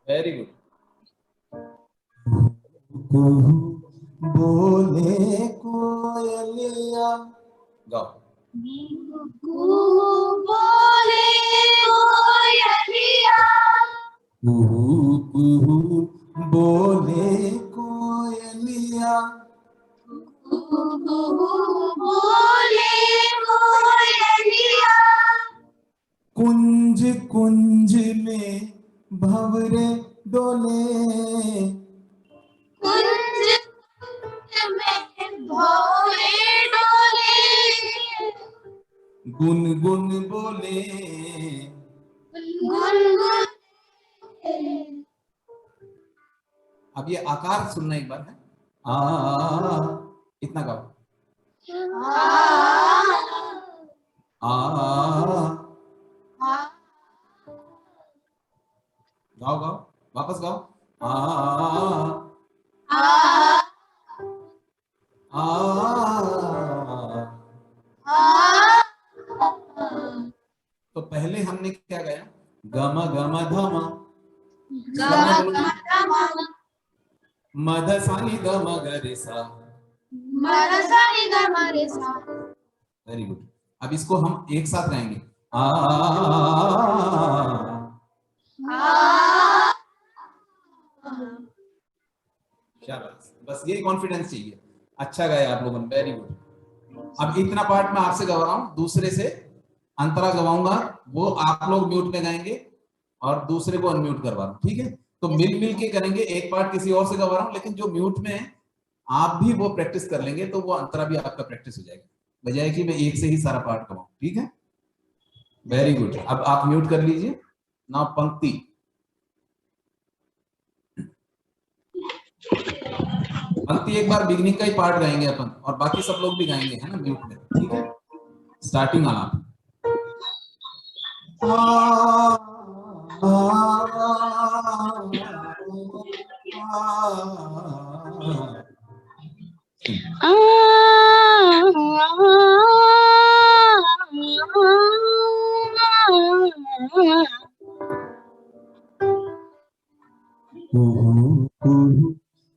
Very good. बोले कोयलिया, गाओ। बोले कोयलिया, बोले कोयलिया, बोले कोयलिया, कुंज कुंज में भंवरे डोले, कुंज में भंवरे डोले, गुन गुन बोले, गुनगुन। अब ये आकार सुनना एक बार है, आ इतना गाओ, आ गाओ गाओ वापस गाओ, आ आ तो पहले हमने क्या गाया, गम गम धम, मध सानी गम गरिसा, वेरी गुड। अब इसको हम एक साथ गाएंगे, आ शाबाश, बस ये कॉन्फिडेंस चाहिए, अच्छा गाया आप लोगों ने, वेरी गुड। अब इतना पार्ट मैं आपसे गवा रहा हूं, दूसरे से अंतरा गवाऊंगा, वो आप लोग म्यूट में गाएंगे और दूसरे को अनम्यूट करवा रहा हूं, ठीक है। तो मिल मिल के करेंगे, एक पार्ट किसी और से गवा रहा हूं, लेकिन जो म्यूट में है आप भी वो प्रैक्टिस कर लेंगे तो वो अंतरा भी आपका प्रैक्टिस हो जाएगा, बजाय कि मैं एक से ही सारा पार्ट गवाऊं, ठीक है। Very good. अब आप म्यूट कर लीजिए। नाउ पंक्ति, पंक्ति एक बार बिगनिंग का ही पार्ट गाएंगे अपन और बाकी सब लोग भी गाएंगे, है ना, म्यूट में, ठीक है। स्टार्टिंग आलाप,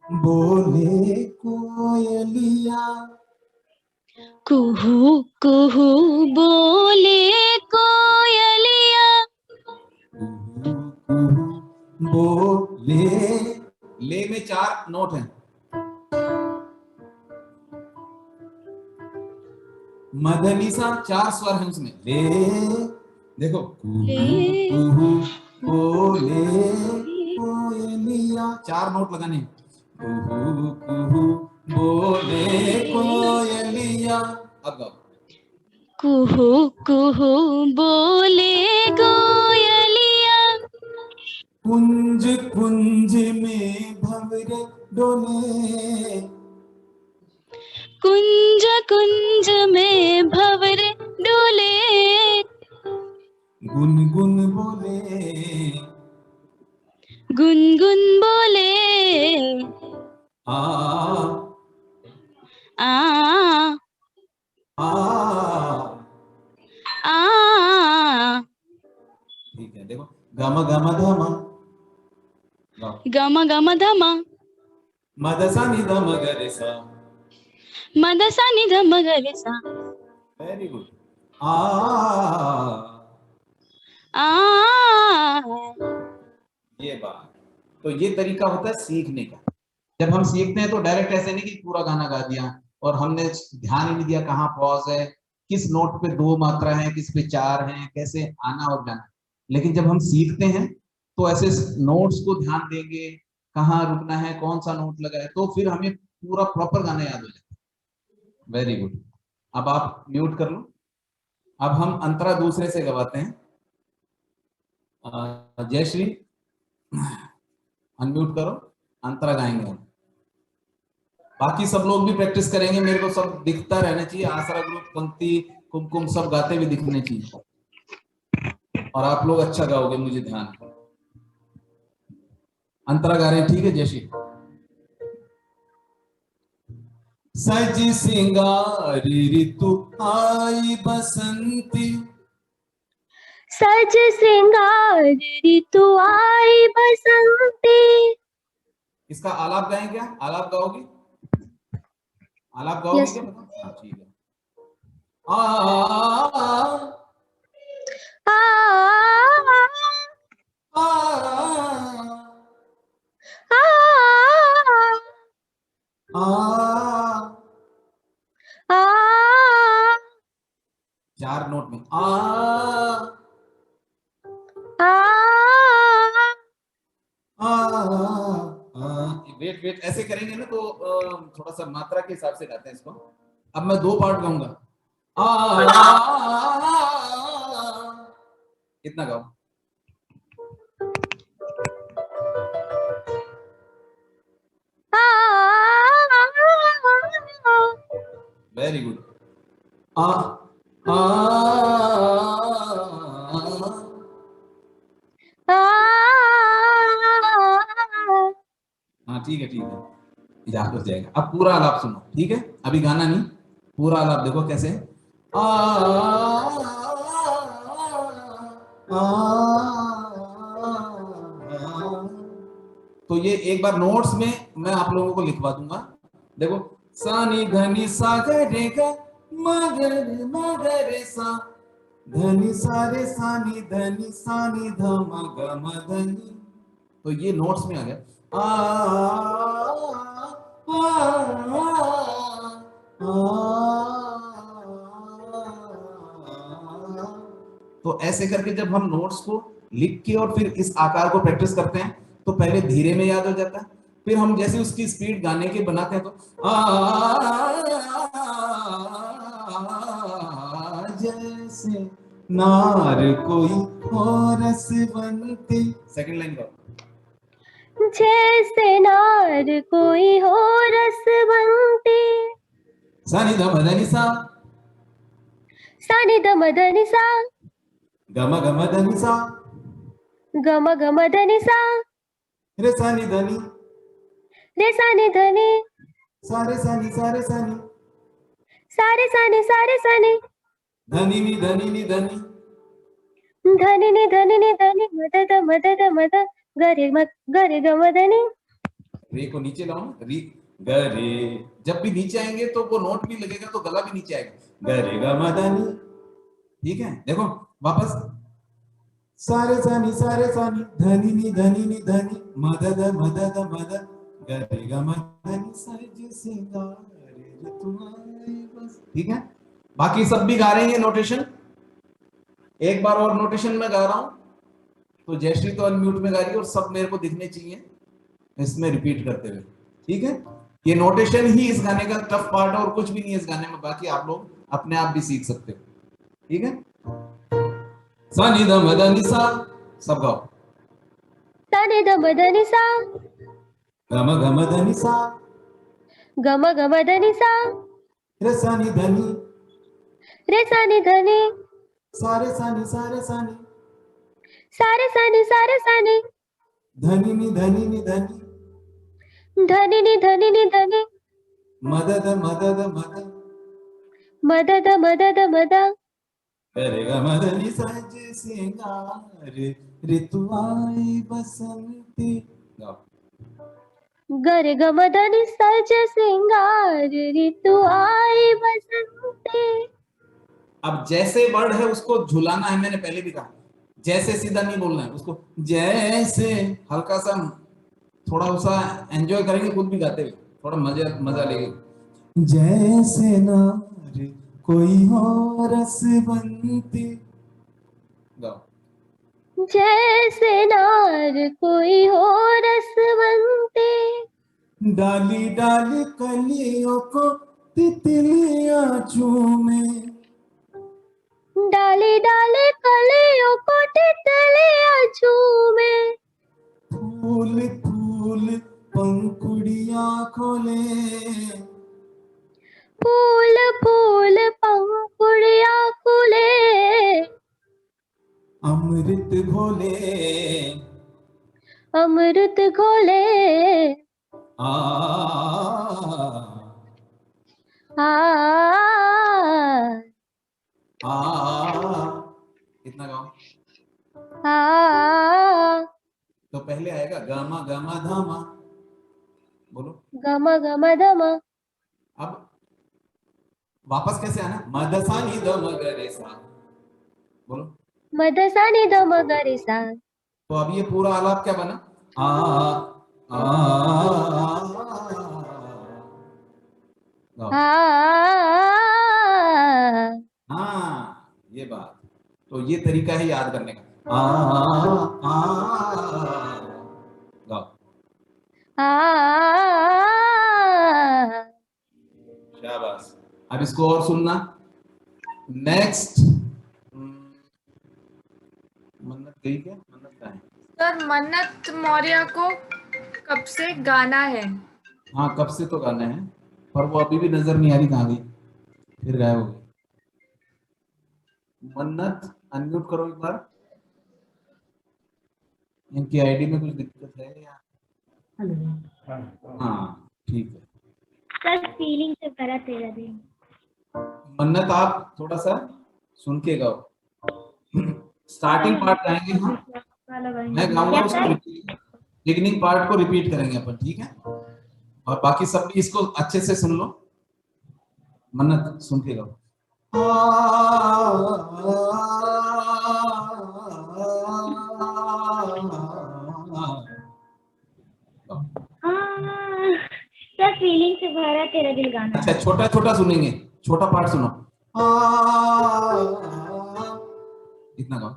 बोले कोयलिया, कुहू कुहू बोले कोयलिया, बोले, ले में 4 नोट हैं, मदनी सा, 4 स्वर हैं उसमें। ले, देखो ले, कुहू बोले कोयलिया, 4 नोट लगाने हैं। कुहू कुहू बोले कोयलिया। अब गाओ। कुहू कुहू बोले कोयलिया, कुंज कुंज में भंवरे डोले, कुंज कुंज में भंवरे डोले, गुनगुन बोले, गुनगुन बोले, आ आ आ। आ। ठीक है, देखो गम गम धम, गाओ। गम गम धमा, मदसा निधम गरे सा। मद सा नि धम गरे सा, वेरी गुड। आ आ। ये बात, तो ये तरीका होता है सीखने का। जब हम सीखते हैं तो डायरेक्ट ऐसे नहीं कि पूरा गाना गा दिया और हमने ध्यान ही नहीं दिया कहाँ पॉज है, किस नोट पे 2 मात्रा है, किस पे 4 है, कैसे आना और जाना। लेकिन जब हम सीखते हैं तो ऐसे नोट्स को ध्यान देंगे, कहाँ रुकना है, कौन सा नोट लगा है, तो फिर हमें पूरा प्रॉपर गाना याद हो जाता है। Very good. अब आप म्यूट कर लो। अब हम अंतरा दूसरे से गवाते हैं। जयश्री अनम्यूट करो, अंतरा गाएंगे हम। बाकी सब लोग भी प्रैक्टिस करेंगे, मेरे को सब दिखता रहना चाहिए। आसरा ग्रुप, पंक्ति, कुमकुम सब गाते भी दिखने चाहिए और आप लोग अच्छा गाओगे, मुझे ध्यान है। अंतरा गा रहे हैं, ठीक है जयश्री? सज सिंगारी ऋतु आई बसंती, सज श्रृंगार ऋतु आई बसंती। इसका आलाप गाएं क्या? आलाप गाओगी? आलाप गाओगी Yes. क्या? बताओ। हाँ ठीक है। आ आ, आ, आ, आ, आ, 4 नोट में आ, वेट वेट, ऐसे करेंगे ना तो थोड़ा सा मात्रा के हिसाब से गाते हैं इसको। अब मैं 2 पार्ट गाऊंगा। इतना गाओ। Very good. आ आ हाँ ठीक है ठीक है, याद हो जाएगा। अब पूरा आलाप सुनो, ठीक है? अभी गाना नहीं, पूरा आलाप देखो कैसे। आ, तो ये एक बार नोट्स में मैं आप लोगों को लिखवा दूंगा। देखो, सानी धनी सा रे गा मगर मगर सा, धनी सारे सानी धनी सानी धम गम धनी। तो ये नोट्स में आ गया। आ, तो ऐसे करके जब हम नोट्स को लिख के और फिर इस आकार को प्रैक्टिस करते हैं तो पहले धीरे में याद हो जाता है, फिर हम जैसे उसकी स्पीड गाने के बनाते हैं तो जैसे नार कोई और रसवंती। सेकंड लाइन का जैसे नार कोई हो रसवंती। सानी ध मदनी सा, सानि ध मदनि सा, गम गम धनी सा, गम गम धनि सा, रे सानी धनी, रे सानि धनि, सारे सानी सारे सानी, सारे सानि, धनी नी धनी नी धनी, धनि नि धनि मदद मद गरे ग मदनि। रे को नीचे लाओ ना, री गरे। जब भी नीचे आएंगे तो वो नोट भी लगेगा तो गला भी नीचे आएगा, गरे ग मदनी। ठीक है, देखो वापस, सारे सानी धनी नी धनी मदद मदद मदद गरे ग मदनी सज सिंगार ऋतु आई बस। ठीक है, बाकी सब भी गा रहे हैं नोटेशन। एक बार और नोटेशन में गा रहा हूं, तो जयश्री तो अनम्यूट में गा रही है और सब मेरे को दिखने चाहिए इसमें रिपीट करते हुए, ठीक है। ये नोटेशन ही इस गाने का टफ पार्ट है और कुछ भी नहीं है इस गाने में, बाकी आप लोग अपने आप भी सीख सकते हो, ठीक है। सा नि ध म ध नि सा, सब गाओ। सा नि ध म ध नि सा, ग म ग म ध नि सा, ग म ग म ध नि सा, रे सा नि ध नि, रे सा नि ध नि, सा रे सा नि, सा रे सा नि, सा रे सा नि, सा रे सा नि, ध नि नि ध नि नि ध नि, ध नि नि ध नि नि ध नि, म ध ध म ध ध म ध, म ध ध म ध ध म ध, रे ग म ध नि सज सिंगार ऋतु आई बसंती। गाओ। ग रे ग म ध नि सज सिंगार ऋतु आई बसंती। अब जैसे वर्ड है उसको झुलाना है, मैंने पहले भी कहा, जैसे सीधा नहीं बोलना है उसको, जैसे हल्का सा थोड़ा सा एंजॉय करेंगे, खुद भी गाते हुए थोड़ा मजा मजा लेंगे। जैसे नार कोई हो रस बनती। गाओ। जैसे नार कोई हो रसवंती, डाली डाली कलियों को तितलियां चूमे, डाली डाली कलियों को तितलियां झूमे, फूल फूल पंखुड़ियां खोले, फूल फूल पंखुड़ियां खुले, अमृत घोले, अमृत घोले, आ आ आ इतना गाओ। आ तो पहले आएगा गामा गामा धामा, बोलो। गम गम धम, अब वापस कैसे आना, मदसा नि ध म ग रे सा, बोलो। मद सा नि ध म ग रे सा, तो अब ये पूरा आलाप क्या बना, आ आ गाओ। आ हाँ ये बात, तो ये तरीका है याद करने का, आ गाओ। आ शाबाश। अब इसको और सुनना। नेक्स्ट मन्नत गई क्या, मन्नत कहाँ है? सर मन्नत मौर्य को कब से गाना है? हाँ कब से तो गाना है, पर वो अभी भी नजर नहीं आ रही, कहाँ गई, फिर गायब हो गई। मन्नत अनम्यूट करो एक बार, इनकी आईडी में कुछ दिक्कत है या? हाँ ठीक है। सर फीलिंग से भरा तेरा दिल। मन्नत आप थोड़ा सा सुन के गाओ, स्टार्टिंग पार्ट गाएंगे हम, मैं गाऊंगा उसको, बिगिनिंग पार्ट को रिपीट करेंगे अपन, ठीक है। और बाकी सब भी इसको अच्छे से सुन लो। मन्नत सुन के गाओ। सर फीलिंग से भरा तेरा दिल गाना। अच्छा छोटा छोटा सुनेंगे, छोटा पार्ट सुनो, इतना गाओ।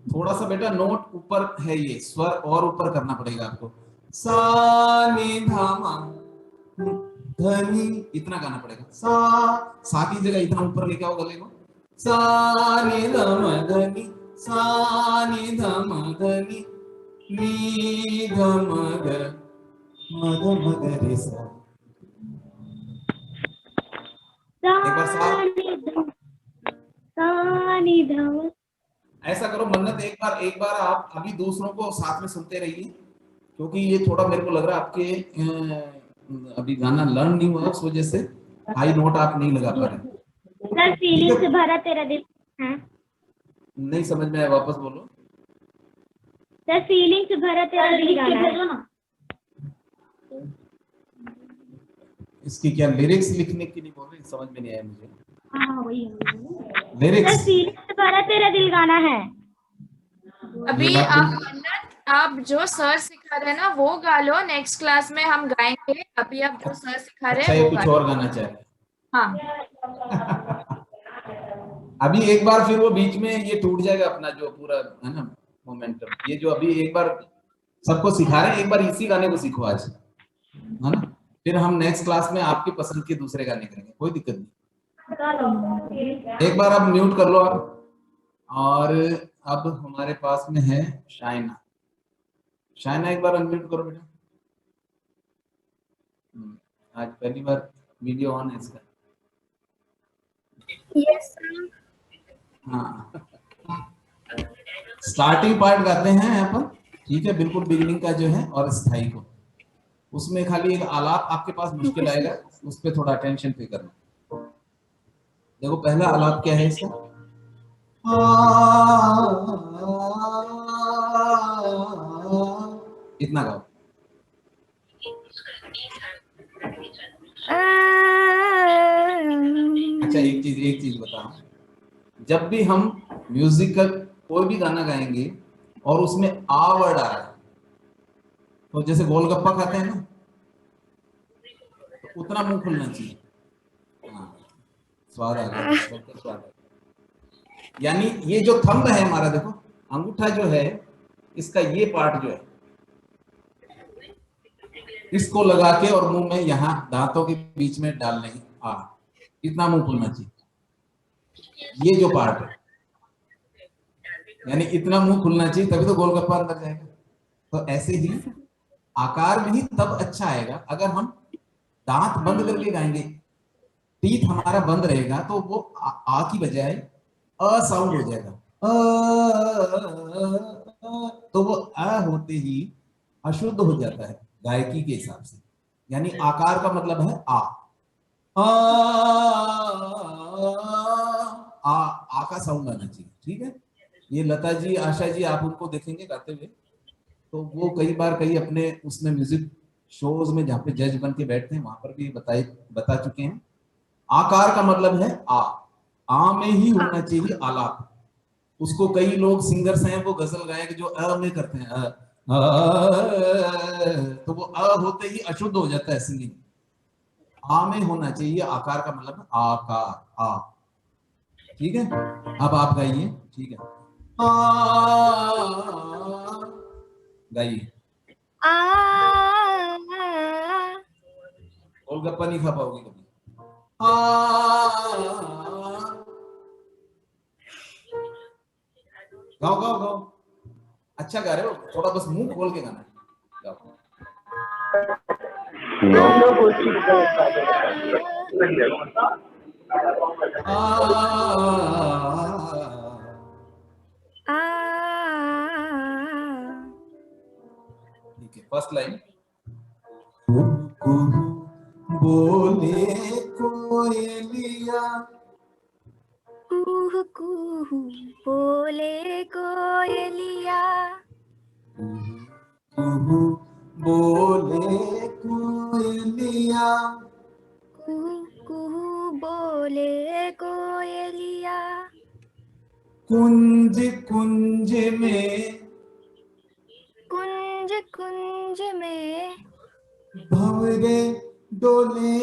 थोड़ा सा बेटा नोट ऊपर है, ये स्वर और ऊपर करना पड़ेगा आपको, सा नि धा म धनी, इतना गाना पड़ेगा, सा की जगह इतना ऊपर लेके आओ गले को, सा नि ध म धनी, सा नि ध म धनी, नी ध म ग रे सा। एक बार सा, ऐसा करो मन्नत, एक बार आप अभी दूसरों को साथ में सुनते रहिए, क्योंकि ये थोड़ा मेरे को लग रहा है आपके अभी गाना लर्न नहीं हुआ, उस वजह से हाई नोट आप नहीं लगा पा रहे। सर फीलिंग से भरा तेरा दिल है। नहीं समझ में आया, वापस बोलो। सर फीलिंग से भरा तेरा दिल गाना है। इसकी क्या लिरिक्स लिखने की नहीं बोल रही, समझ में नहीं आया मुझे। हाँ वही लिरिक्स सर फीलिंग से भरा तेरा दिल गाना है। अभी ये बात आप तो- मन्नत आप जो सर सिखा रहे हैं ना वो गा लो, नेक्स्ट क्लास में हम गाएंगे। अभी आप जो सर सिखा रहे अच्छा, हैं ये वो कुछ गा और गाना चाह रहे हैं। हाँ अभी एक बार फिर वो बीच में ये टूट जाएगा अपना जो पूरा है ना मोमेंटम। ये जो अभी एक बार सबको सिखा रहे हैं, एक बार इसी गाने को सीखो आज, है ना। फिर हम नेक्स्ट क्लास में आपकी पसंद के दूसरे गाने करेंगे, कोई दिक्कत नहीं। एक बार आप म्यूट कर लो आप। और अब हमारे पास में है शाइना। शाइना एक बार अनम्यूट करो बेटा। आज पहली बार वीडियो ऑन है इसका। यस हाँ, स्टार्टिंग पार्ट गाते हैं यहाँ पर, ठीक है, बिल्कुल बिगिनिंग का जो है, और स्थाई को उसमें खाली एक आलाप आपके पास मुश्किल आएगा, उस पर थोड़ा अटेंशन पे करना। देखो पहला आलाप क्या है इसका, इतना गाओ। अच्छा एक चीज बताओ, जब भी हम म्यूजिकल कोई भी गाना गाएंगे और उसमें आ वर्ड आ रहा है, तो जैसे गोलगप्पा खाते हैं ना, तो उतना मुंह खुलना चाहिए। हाँ, स्वाद आ गया, स्वाद आ गया। यानी ये जो थंब है हमारा, देखो अंगूठा जो है इसका ये पार्ट जो है, इसको लगा के और मुंह में यहाँ दांतों के बीच में डालने ही इतना मुंह खुलना चाहिए। ये जो पार्ट है, यानी इतना मुंह खुलना चाहिए, तभी तो गोलगप्पा अंदर जाएगा। तो ऐसे ही आकार भी तब अच्छा आएगा अगर हम दांत बंद करके गाएंगे, टीथ हमारा बंद रहेगा, तो वो आ की बजाय अ साउंड हो जाएगा। तो वो अ होते ही अशुद्ध हो जाता है गायकी के हिसाब से। यानी आकार का मतलब है आ का साउंड आना चाहिए, ठीक है। ये लता जी, आशा जी, आप उनको देखेंगे गाते हुए, तो वो कई बार कई अपने उसमें म्यूजिक शोज में जहाँ पे जज बन के बैठते हैं वहां पर भी बता चुके हैं। आकार का मतलब है आ में ही होना चाहिए आलाप। उसको कई लोग सिंगर्स हैं वो गजल गायक जो अ में करते हैं तो वो अ होते ही अशुद्ध हो जाता है सिंगिंग। आ में होना चाहिए, आकार का मतलब आकार आ, ठीक है। अब आप गाइए, ठीक है, गाइए। गोलगप्पा नहीं खा पाओगे कभी। गाओ गाओ गाओ, अच्छा गा रहे हो, थोड़ा बस मुंह खोल के गाना, गाओ। ठीक है, फर्स्ट लाइन। बोले कोयलिया, कुहू कुहू बोले कोयलिया, कुहू बोले कोयलिया, कुहू कुहू बोले कोयलिया, कुंज कुंज में, कुंज कुंज में भंवरे डोले,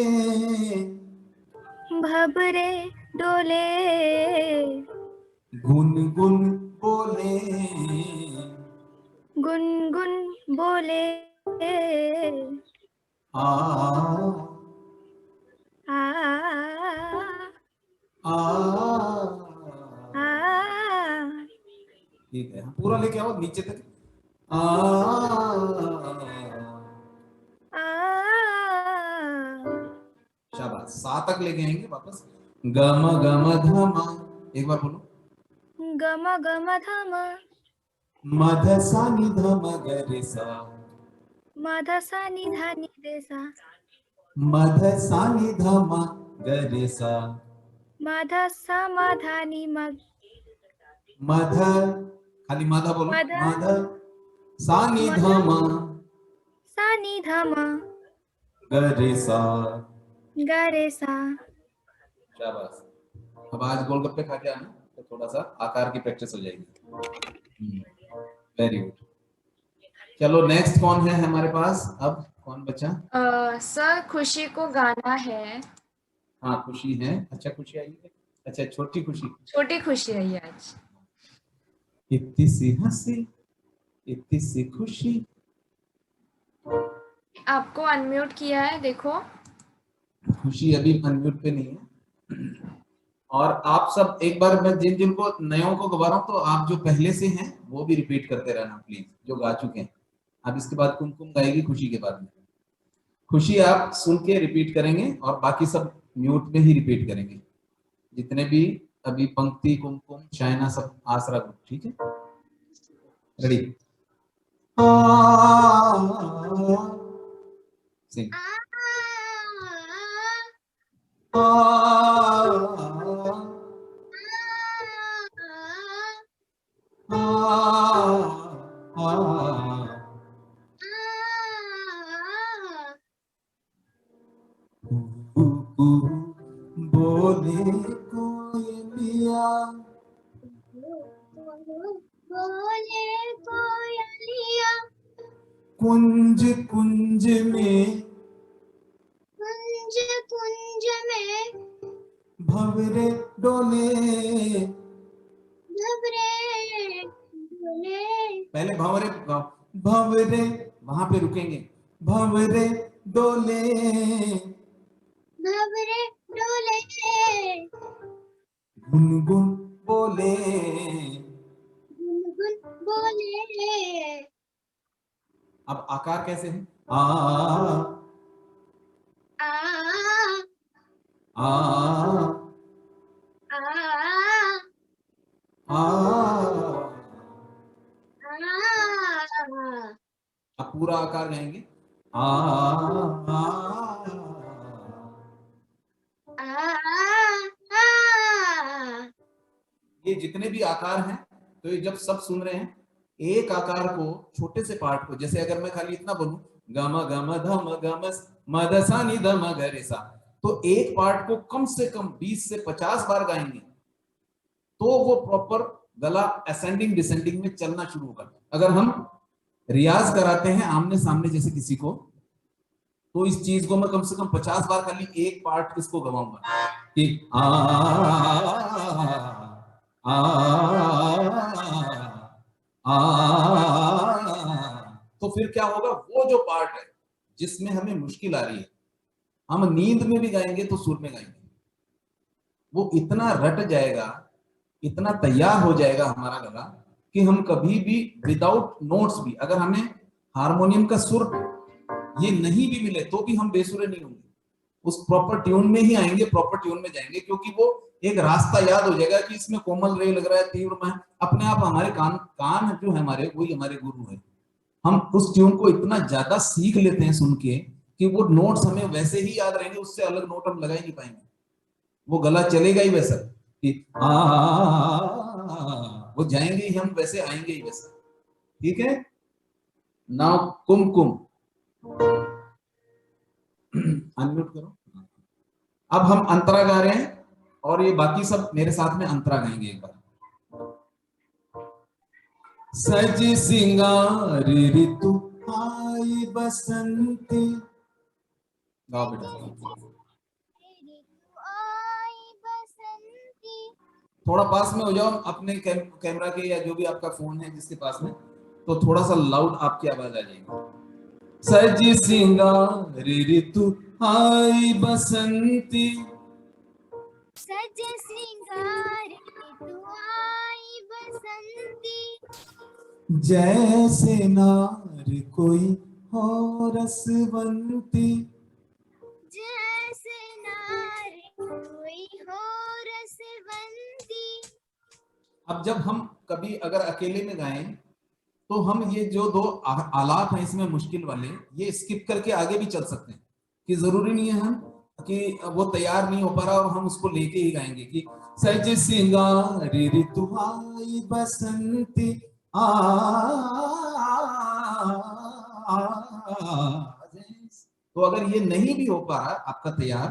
भबरे डोले, गुनगुन बोले, गुनगुन बोले, आ आ आ। आ ठीक है, पूरा लेके आओ नीचे तक। आ शाबाश, सा तक लेके आएंगे वापस। गम गम धमा, एक बार बोलो। गम गम धम, मध सा नि धम गरे सा, मध सा नि धा नि रे सा, मध सा नि धम गरे सा, मध सा म धा नि म, मध, खाली माधा बोलो, मध मध सा नि मध धम सा नि धम गरे सा। ग रे सा। शाबाश। अब आज गोलगप्पे खा के आना, तो थोड़ा सा आकार की प्रैक्टिस हो जाएगी। Very good. चलो नेक्स्ट कौन है हमारे पास, अब कौन बचा? सर खुशी को गाना है। हाँ खुशी है, अच्छा खुशी आई है, अच्छा छोटी खुशी। छोटी खुशी है ये आज। इतनी सी हंसी, इतनी सी खुशी। आपको अनम्यूट किया है, देखो। खुशी अभी अनम्यूट पे नहीं है। और आप सब एक बार, मैं जिन जिनको नयों को गवा रहा हूँ, तो आप जो पहले से हैं वो भी रिपीट करते रहना प्लीज, जो गा चुके हैं। अब इसके बाद कुमकुम गाएगी खुशी के बाद में। खुशी आप सुन के रिपीट करेंगे और बाकी सब म्यूट में ही रिपीट करेंगे, जितने भी अभी पंक्ति, कुमकुम, चाइना, सब आसरा ग्रुप, ठीक है? रेडी? सिंग। बोले कोयलिया, बोले कोयलिया, कुंज कुंज में, कुंज कुंज में, भंवरे डोले। भंवरे डोले। पहले भंवरे गाओ, भंवरे, वहां पे रुकेंगे, भंवरे डोले, भंवरे डोले, गुनगुन बोले। गुनगुन बोले। अब आकार कैसे है? आ आ आ आ आ। आ। अब पूरा आकार गाएंगे, आ ये जितने भी आकार हैं, तो ये जब सब सुन रहे हैं, एक आकार को, छोटे से पार्ट को, जैसे अगर मैं खाली इतना बोलूं, गम गम धम गम मदसा नि धम गरेसा, तो एक पार्ट को कम से कम 20 से 50 बार गाएंगे, तो वो प्रॉपर गला असेंडिंग डिसेंडिंग में चलना शुरू होगा। अगर हम रियाज कराते हैं आमने सामने जैसे किसी को, तो इस चीज को मैं कम से कम 50 बार खाली एक पार्ट इसको गवाऊंगा कि तो फिर क्या होगा, वो जो पार्ट है जिसमें हमें मुश्किल आ रही है, हम नींद में भी गाएंगे तो सुर में गाएंगे, वो इतना रट जाएगा, इतना तैयार हो जाएगा हमारा गला कि हम कभी भी विदाउट नोट्स भी, अगर हमें हारमोनियम का सुर ये नहीं भी मिले तो भी हम बेसुरे नहीं होंगे, उस प्रॉपर ट्यून में ही आएंगे, प्रॉपर ट्यून में जाएंगे, क्योंकि वो एक रास्ता याद हो जाएगा कि इसमें कोमल रे लग रहा है, तीव्र में, अपने आप हमारे कान जो है हमारे, वही हमारे गुरु है। हम उस ट्यून को इतना ज्यादा सीख लेते हैं सुन के कि वो नोट्स हमें वैसे ही याद रहेंगे, उससे अलग नोट हम लगा ही नहीं पाएंगे, वो गला चलेगा ही वैसा कि वो जाएंगे ही हम वैसे, आएंगे ही वैसे, ठीक है? नाउ कुमकुम अनम्यूट करो। अब हम अंतरा गा रहे हैं और ये बाकी सब मेरे साथ में अंतरा गाएंगे एक बार। सज सिंगार ऋतु आई बसंती, गाओ बेटा। थोड़ा पास में हो जाओ अपने कैमरा के, या जो भी आपका फोन है जिसके पास में, तो थोड़ा सा लाउड आपकी आवाज आ जाएगी। सज सिंगार ऋतु आई बसंती, सज सिंगार ऋतु आई बसंती, जैसे नार कोई हो रसवंती, जैसे नार कोई हो रसवंती। अब जब हम कभी अगर अकेले में गाएं, तो हम ये जो दो आलाप हैं इसमें मुश्किल वाले, ये स्किप करके आगे भी चल सकते हैं, कि जरूरी नहीं है हम कि वो तैयार नहीं हो पा रहा और हम उसको लेके ही गाएंगे कि सज सिंगार ऋतु आई बसंती तो अगर ये नहीं भी हो पा रहा आपका तैयार,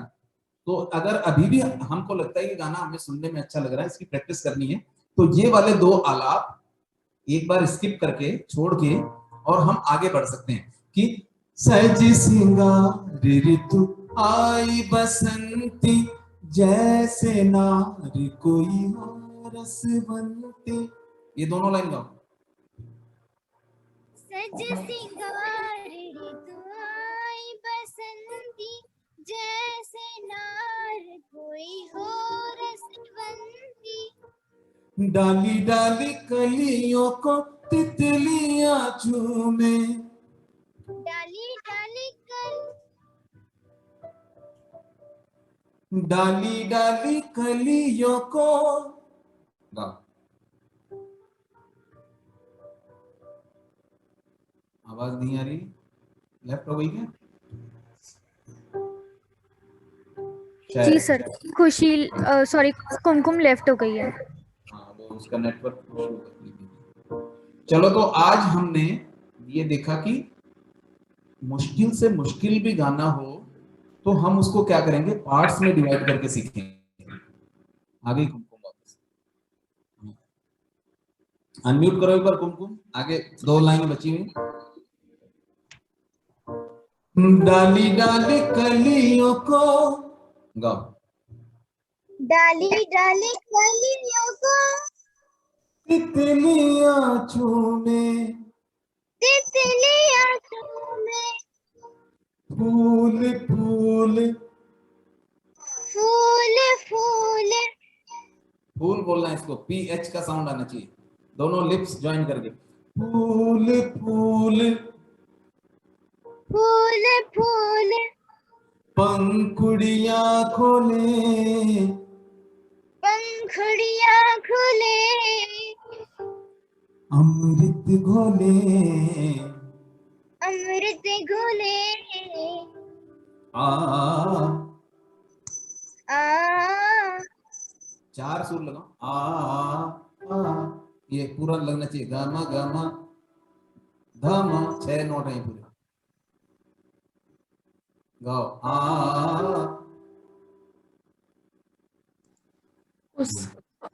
तो अगर अभी भी हमको लगता है कि गाना हमें सुनने में अच्छा लग रहा है, इसकी प्रैक्टिस करनी है, तो ये वाले दो आलाप एक बार स्किप करके छोड़ के और हम आगे बढ़ सकते हैं कि सज सिंगार ऋतु आई बसंती, जैसे नारी कोई हो रसवंती। ये दोनों लाइन गाओ। सज सिंगार ऋतु आई बसंती, जैसे नार कोई हो रसवंती। डाली डाली कलियों को तितलियां झूमे, डाली डाली कल डाली डाली कलियों को। गाओ। आवाज नहीं आ रही, लेफ्ट हो गई क्या? जी सर, खुशी सॉरी कुमकुम लेफ्ट हो गई है। हाँ, वो उसका नेटवर्क। चलो, तो आज हमने ये देखा कि मुश्किल से मुश्किल भी गाना हो तो हम उसको क्या करेंगे, पार्ट्स में डिवाइड करके सीखेंगे। आगे कुमकुम वापस अनम्यूट करो एक बार कुमकुम, आगे 2 लाइनें बची हुई। डाली डाली कलियों को, गाओ। डाली डाली कलियों को तितलियां झूमे, तितलियां झूमे। फूल फूल, फूल फूल फूल बोलना है इसको, PH का साउंड आना चाहिए, दोनों लिप्स ज्वाइन करके। फूल फूल फूल फूल पंखुड़ियां खोले, पंखुड़ियां खुले। अमृत घोले, अमृत घोले। आ। आ 4 सुर लगाओ, आ। ये पूरा लगना चाहिए, गामा गामा धामा, 6 नोट है पूरे। गाओ। आ।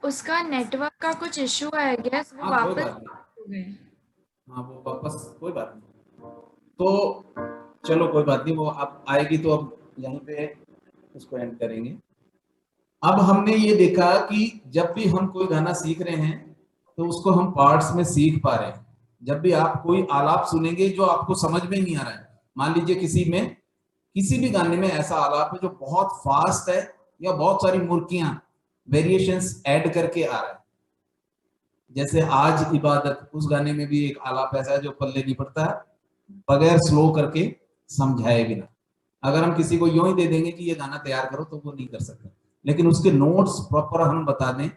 उसका नेटवर्क का कुछ इशू है, गैस वो हाँ, कोई वापस बात नहीं। हो गए। हाँ, वो वापस, कोई बात नहीं। तो चलो, कोई बात नहीं, वो अब आएगी तो अब यहीं पे उसको एंड करेंगे। अब हमने ये देखा कि जब भी हम कोई गाना सीख रहे हैं तो उसको हम पार्ट्स में सीख पा रहे हैं। जब भी आप कोई आलाप सुनेंगे जो आपको समझ में नहीं आ रहा है, मान लीजिए किसी भी गाने में ऐसा आलाप है जो बहुत फास्ट है या बहुत सारी मुर्कियां वेरिएशंस ऐड करके आ रहा है, जैसे आज इबादत, उस गाने में भी एक आलाप ऐसा है जो पल्ले नहीं पड़ता है बगैर स्लो करके समझाए बिना। अगर हम किसी को यूं ही दे देंगे कि ये गाना तैयार करो तो वो नहीं कर सकता, लेकिन उसके नोट्स प्रॉपर हम बता दें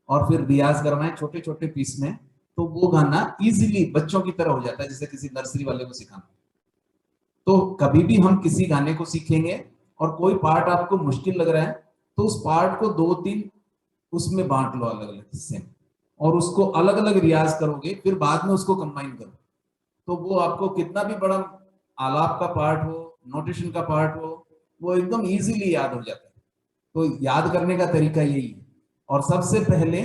और फिर रियाज करवाएं छोटे छोटे पीस में, तो वो गाना इजीली बच्चों की तरह हो जाता है, जैसे किसी नर्सरी वाले को सिखाना। तो कभी भी हम किसी गाने को सीखेंगे और कोई पार्ट आपको मुश्किल लग रहा है तो उस पार्ट को 2-3 उसमें बांट लो अलग अलग हिस्से में, और उसको अलग अलग रियाज करोगे, फिर बाद में उसको कंबाइन करो, तो वो आपको कितना भी बड़ा आलाप का पार्ट हो, नोटेशन का पार्ट हो, वो एकदम इजीली याद हो जाता है। तो याद करने का तरीका यही है। और सबसे पहले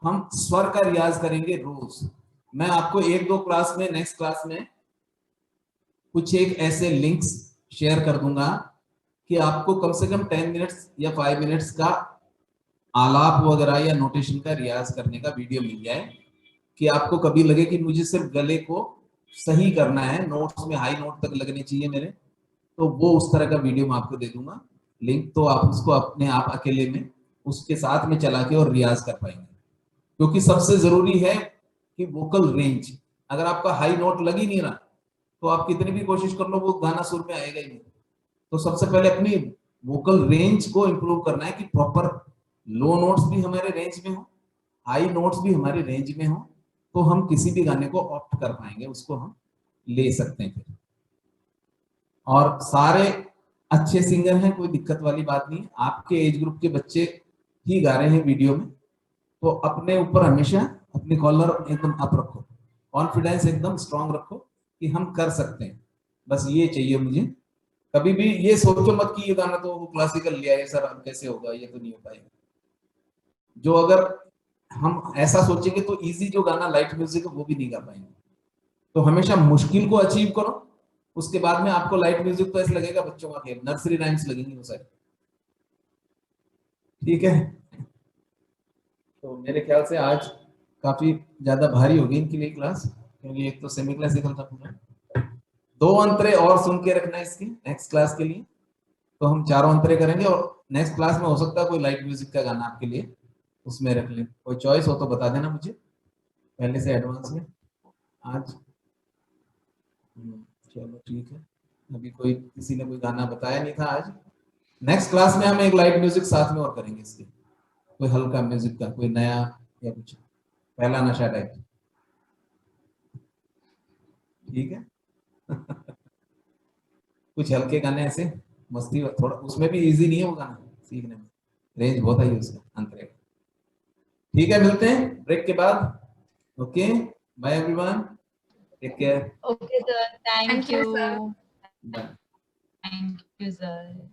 हम स्वर का रियाज करेंगे रोज। मैं आपको 1-2 क्लास में, नेक्स्ट क्लास में कुछ एक ऐसे लिंक्स शेयर कर दूंगा कि आपको कम से कम 10 मिनट्स या 5 मिनट्स का आलाप वगैरह या नोटेशन का रियाज करने का वीडियो मिल जाए, कि आपको कभी लगे कि मुझे सिर्फ गले को सही करना है, नोट्स में हाई नोट तक लगने चाहिए मेरे, तो वो उस तरह का वीडियो मैं आपको दे दूंगा लिंक, तो आप उसको अपने आप अकेले में उसके साथ में चला के और रियाज कर पाएंगे। क्योंकि सबसे जरूरी है कि वोकल रेंज, अगर आपका हाई नोट लग ही नहीं रहा तो आप कितनी भी कोशिश कर लो वो गाना सुर में आएगा ही नहीं। तो सबसे पहले अपनी वोकल रेंज को इंप्रूव करना है कि प्रॉपर लो नोट्स भी हमारे रेंज में हो, हाई नोट्स भी हमारे रेंज में हो, तो हम किसी भी गाने को ऑप्ट कर पाएंगे, उसको हम ले सकते हैं फिर। और सारे अच्छे सिंगर हैं, कोई दिक्कत वाली बात नहीं, आपके एज ग्रुप के बच्चे ही गा रहे हैं वीडियो में, तो अपने ऊपर हमेशा अपनी कॉलर एकदम अप रखो, कॉन्फिडेंस एकदम स्ट्रांग रखो कि हम कर सकते हैं, बस ये चाहिए मुझे। कभी भी ये सोचो मत कि ये गाना तो वो क्लासिकल लिया है सर, अब कैसे होगा, ये तो नहीं हो पाएगा। जो अगर हम ऐसा सोचेंगे तो इजी जो गाना लाइट म्यूजिक है वो भी नहीं गा पाएंगे। तो हमेशा मुश्किल को अचीव करो, उसके बाद में आपको लाइट म्यूजिक तो ऐसे लगेगा बच्चों का खेल, नर्सरी राइम्स लगेंगी वो सारी, ठीक है। तो मेरे ख्याल से आज काफी ज्यादा भारी होगी इनके लिए क्लास, क्योंकि एक तो सेमी क्लासिकल था पूरा। 2 अंतरे और सुन के रखना है इसकी नेक्स्ट क्लास के लिए, तो हम 4 अंतरे करेंगे, और नेक्स्ट क्लास में हो सकता है कोई लाइट म्यूजिक का गाना आपके लिए उसमें रख ले, कोई चॉइस हो तो बता देना मुझे पहले से एडवांस में आज। चलो ठीक है, अभी कोई किसी ने कोई गाना बताया नहीं था आज। नेक्स्ट क्लास में हम एक लाइट म्यूजिक साथ में और करेंगे इसके, कोई हल्का म्यूजिक का, कोई नया या कुछ पहला नशा टाइप, ठीक है। कुछ हल्के गाने ऐसे मस्ती, थोड़ा उसमें भी इजी नहीं है वो गाना सीखने में, रेंज बहुत है उसका अंतरे। ठीक है, मिलते हैं ब्रेक के बाद। Okay, bye everyone, take care, Okay, sir. Thank Thank you, you. sir. Bye. Thank you, sir.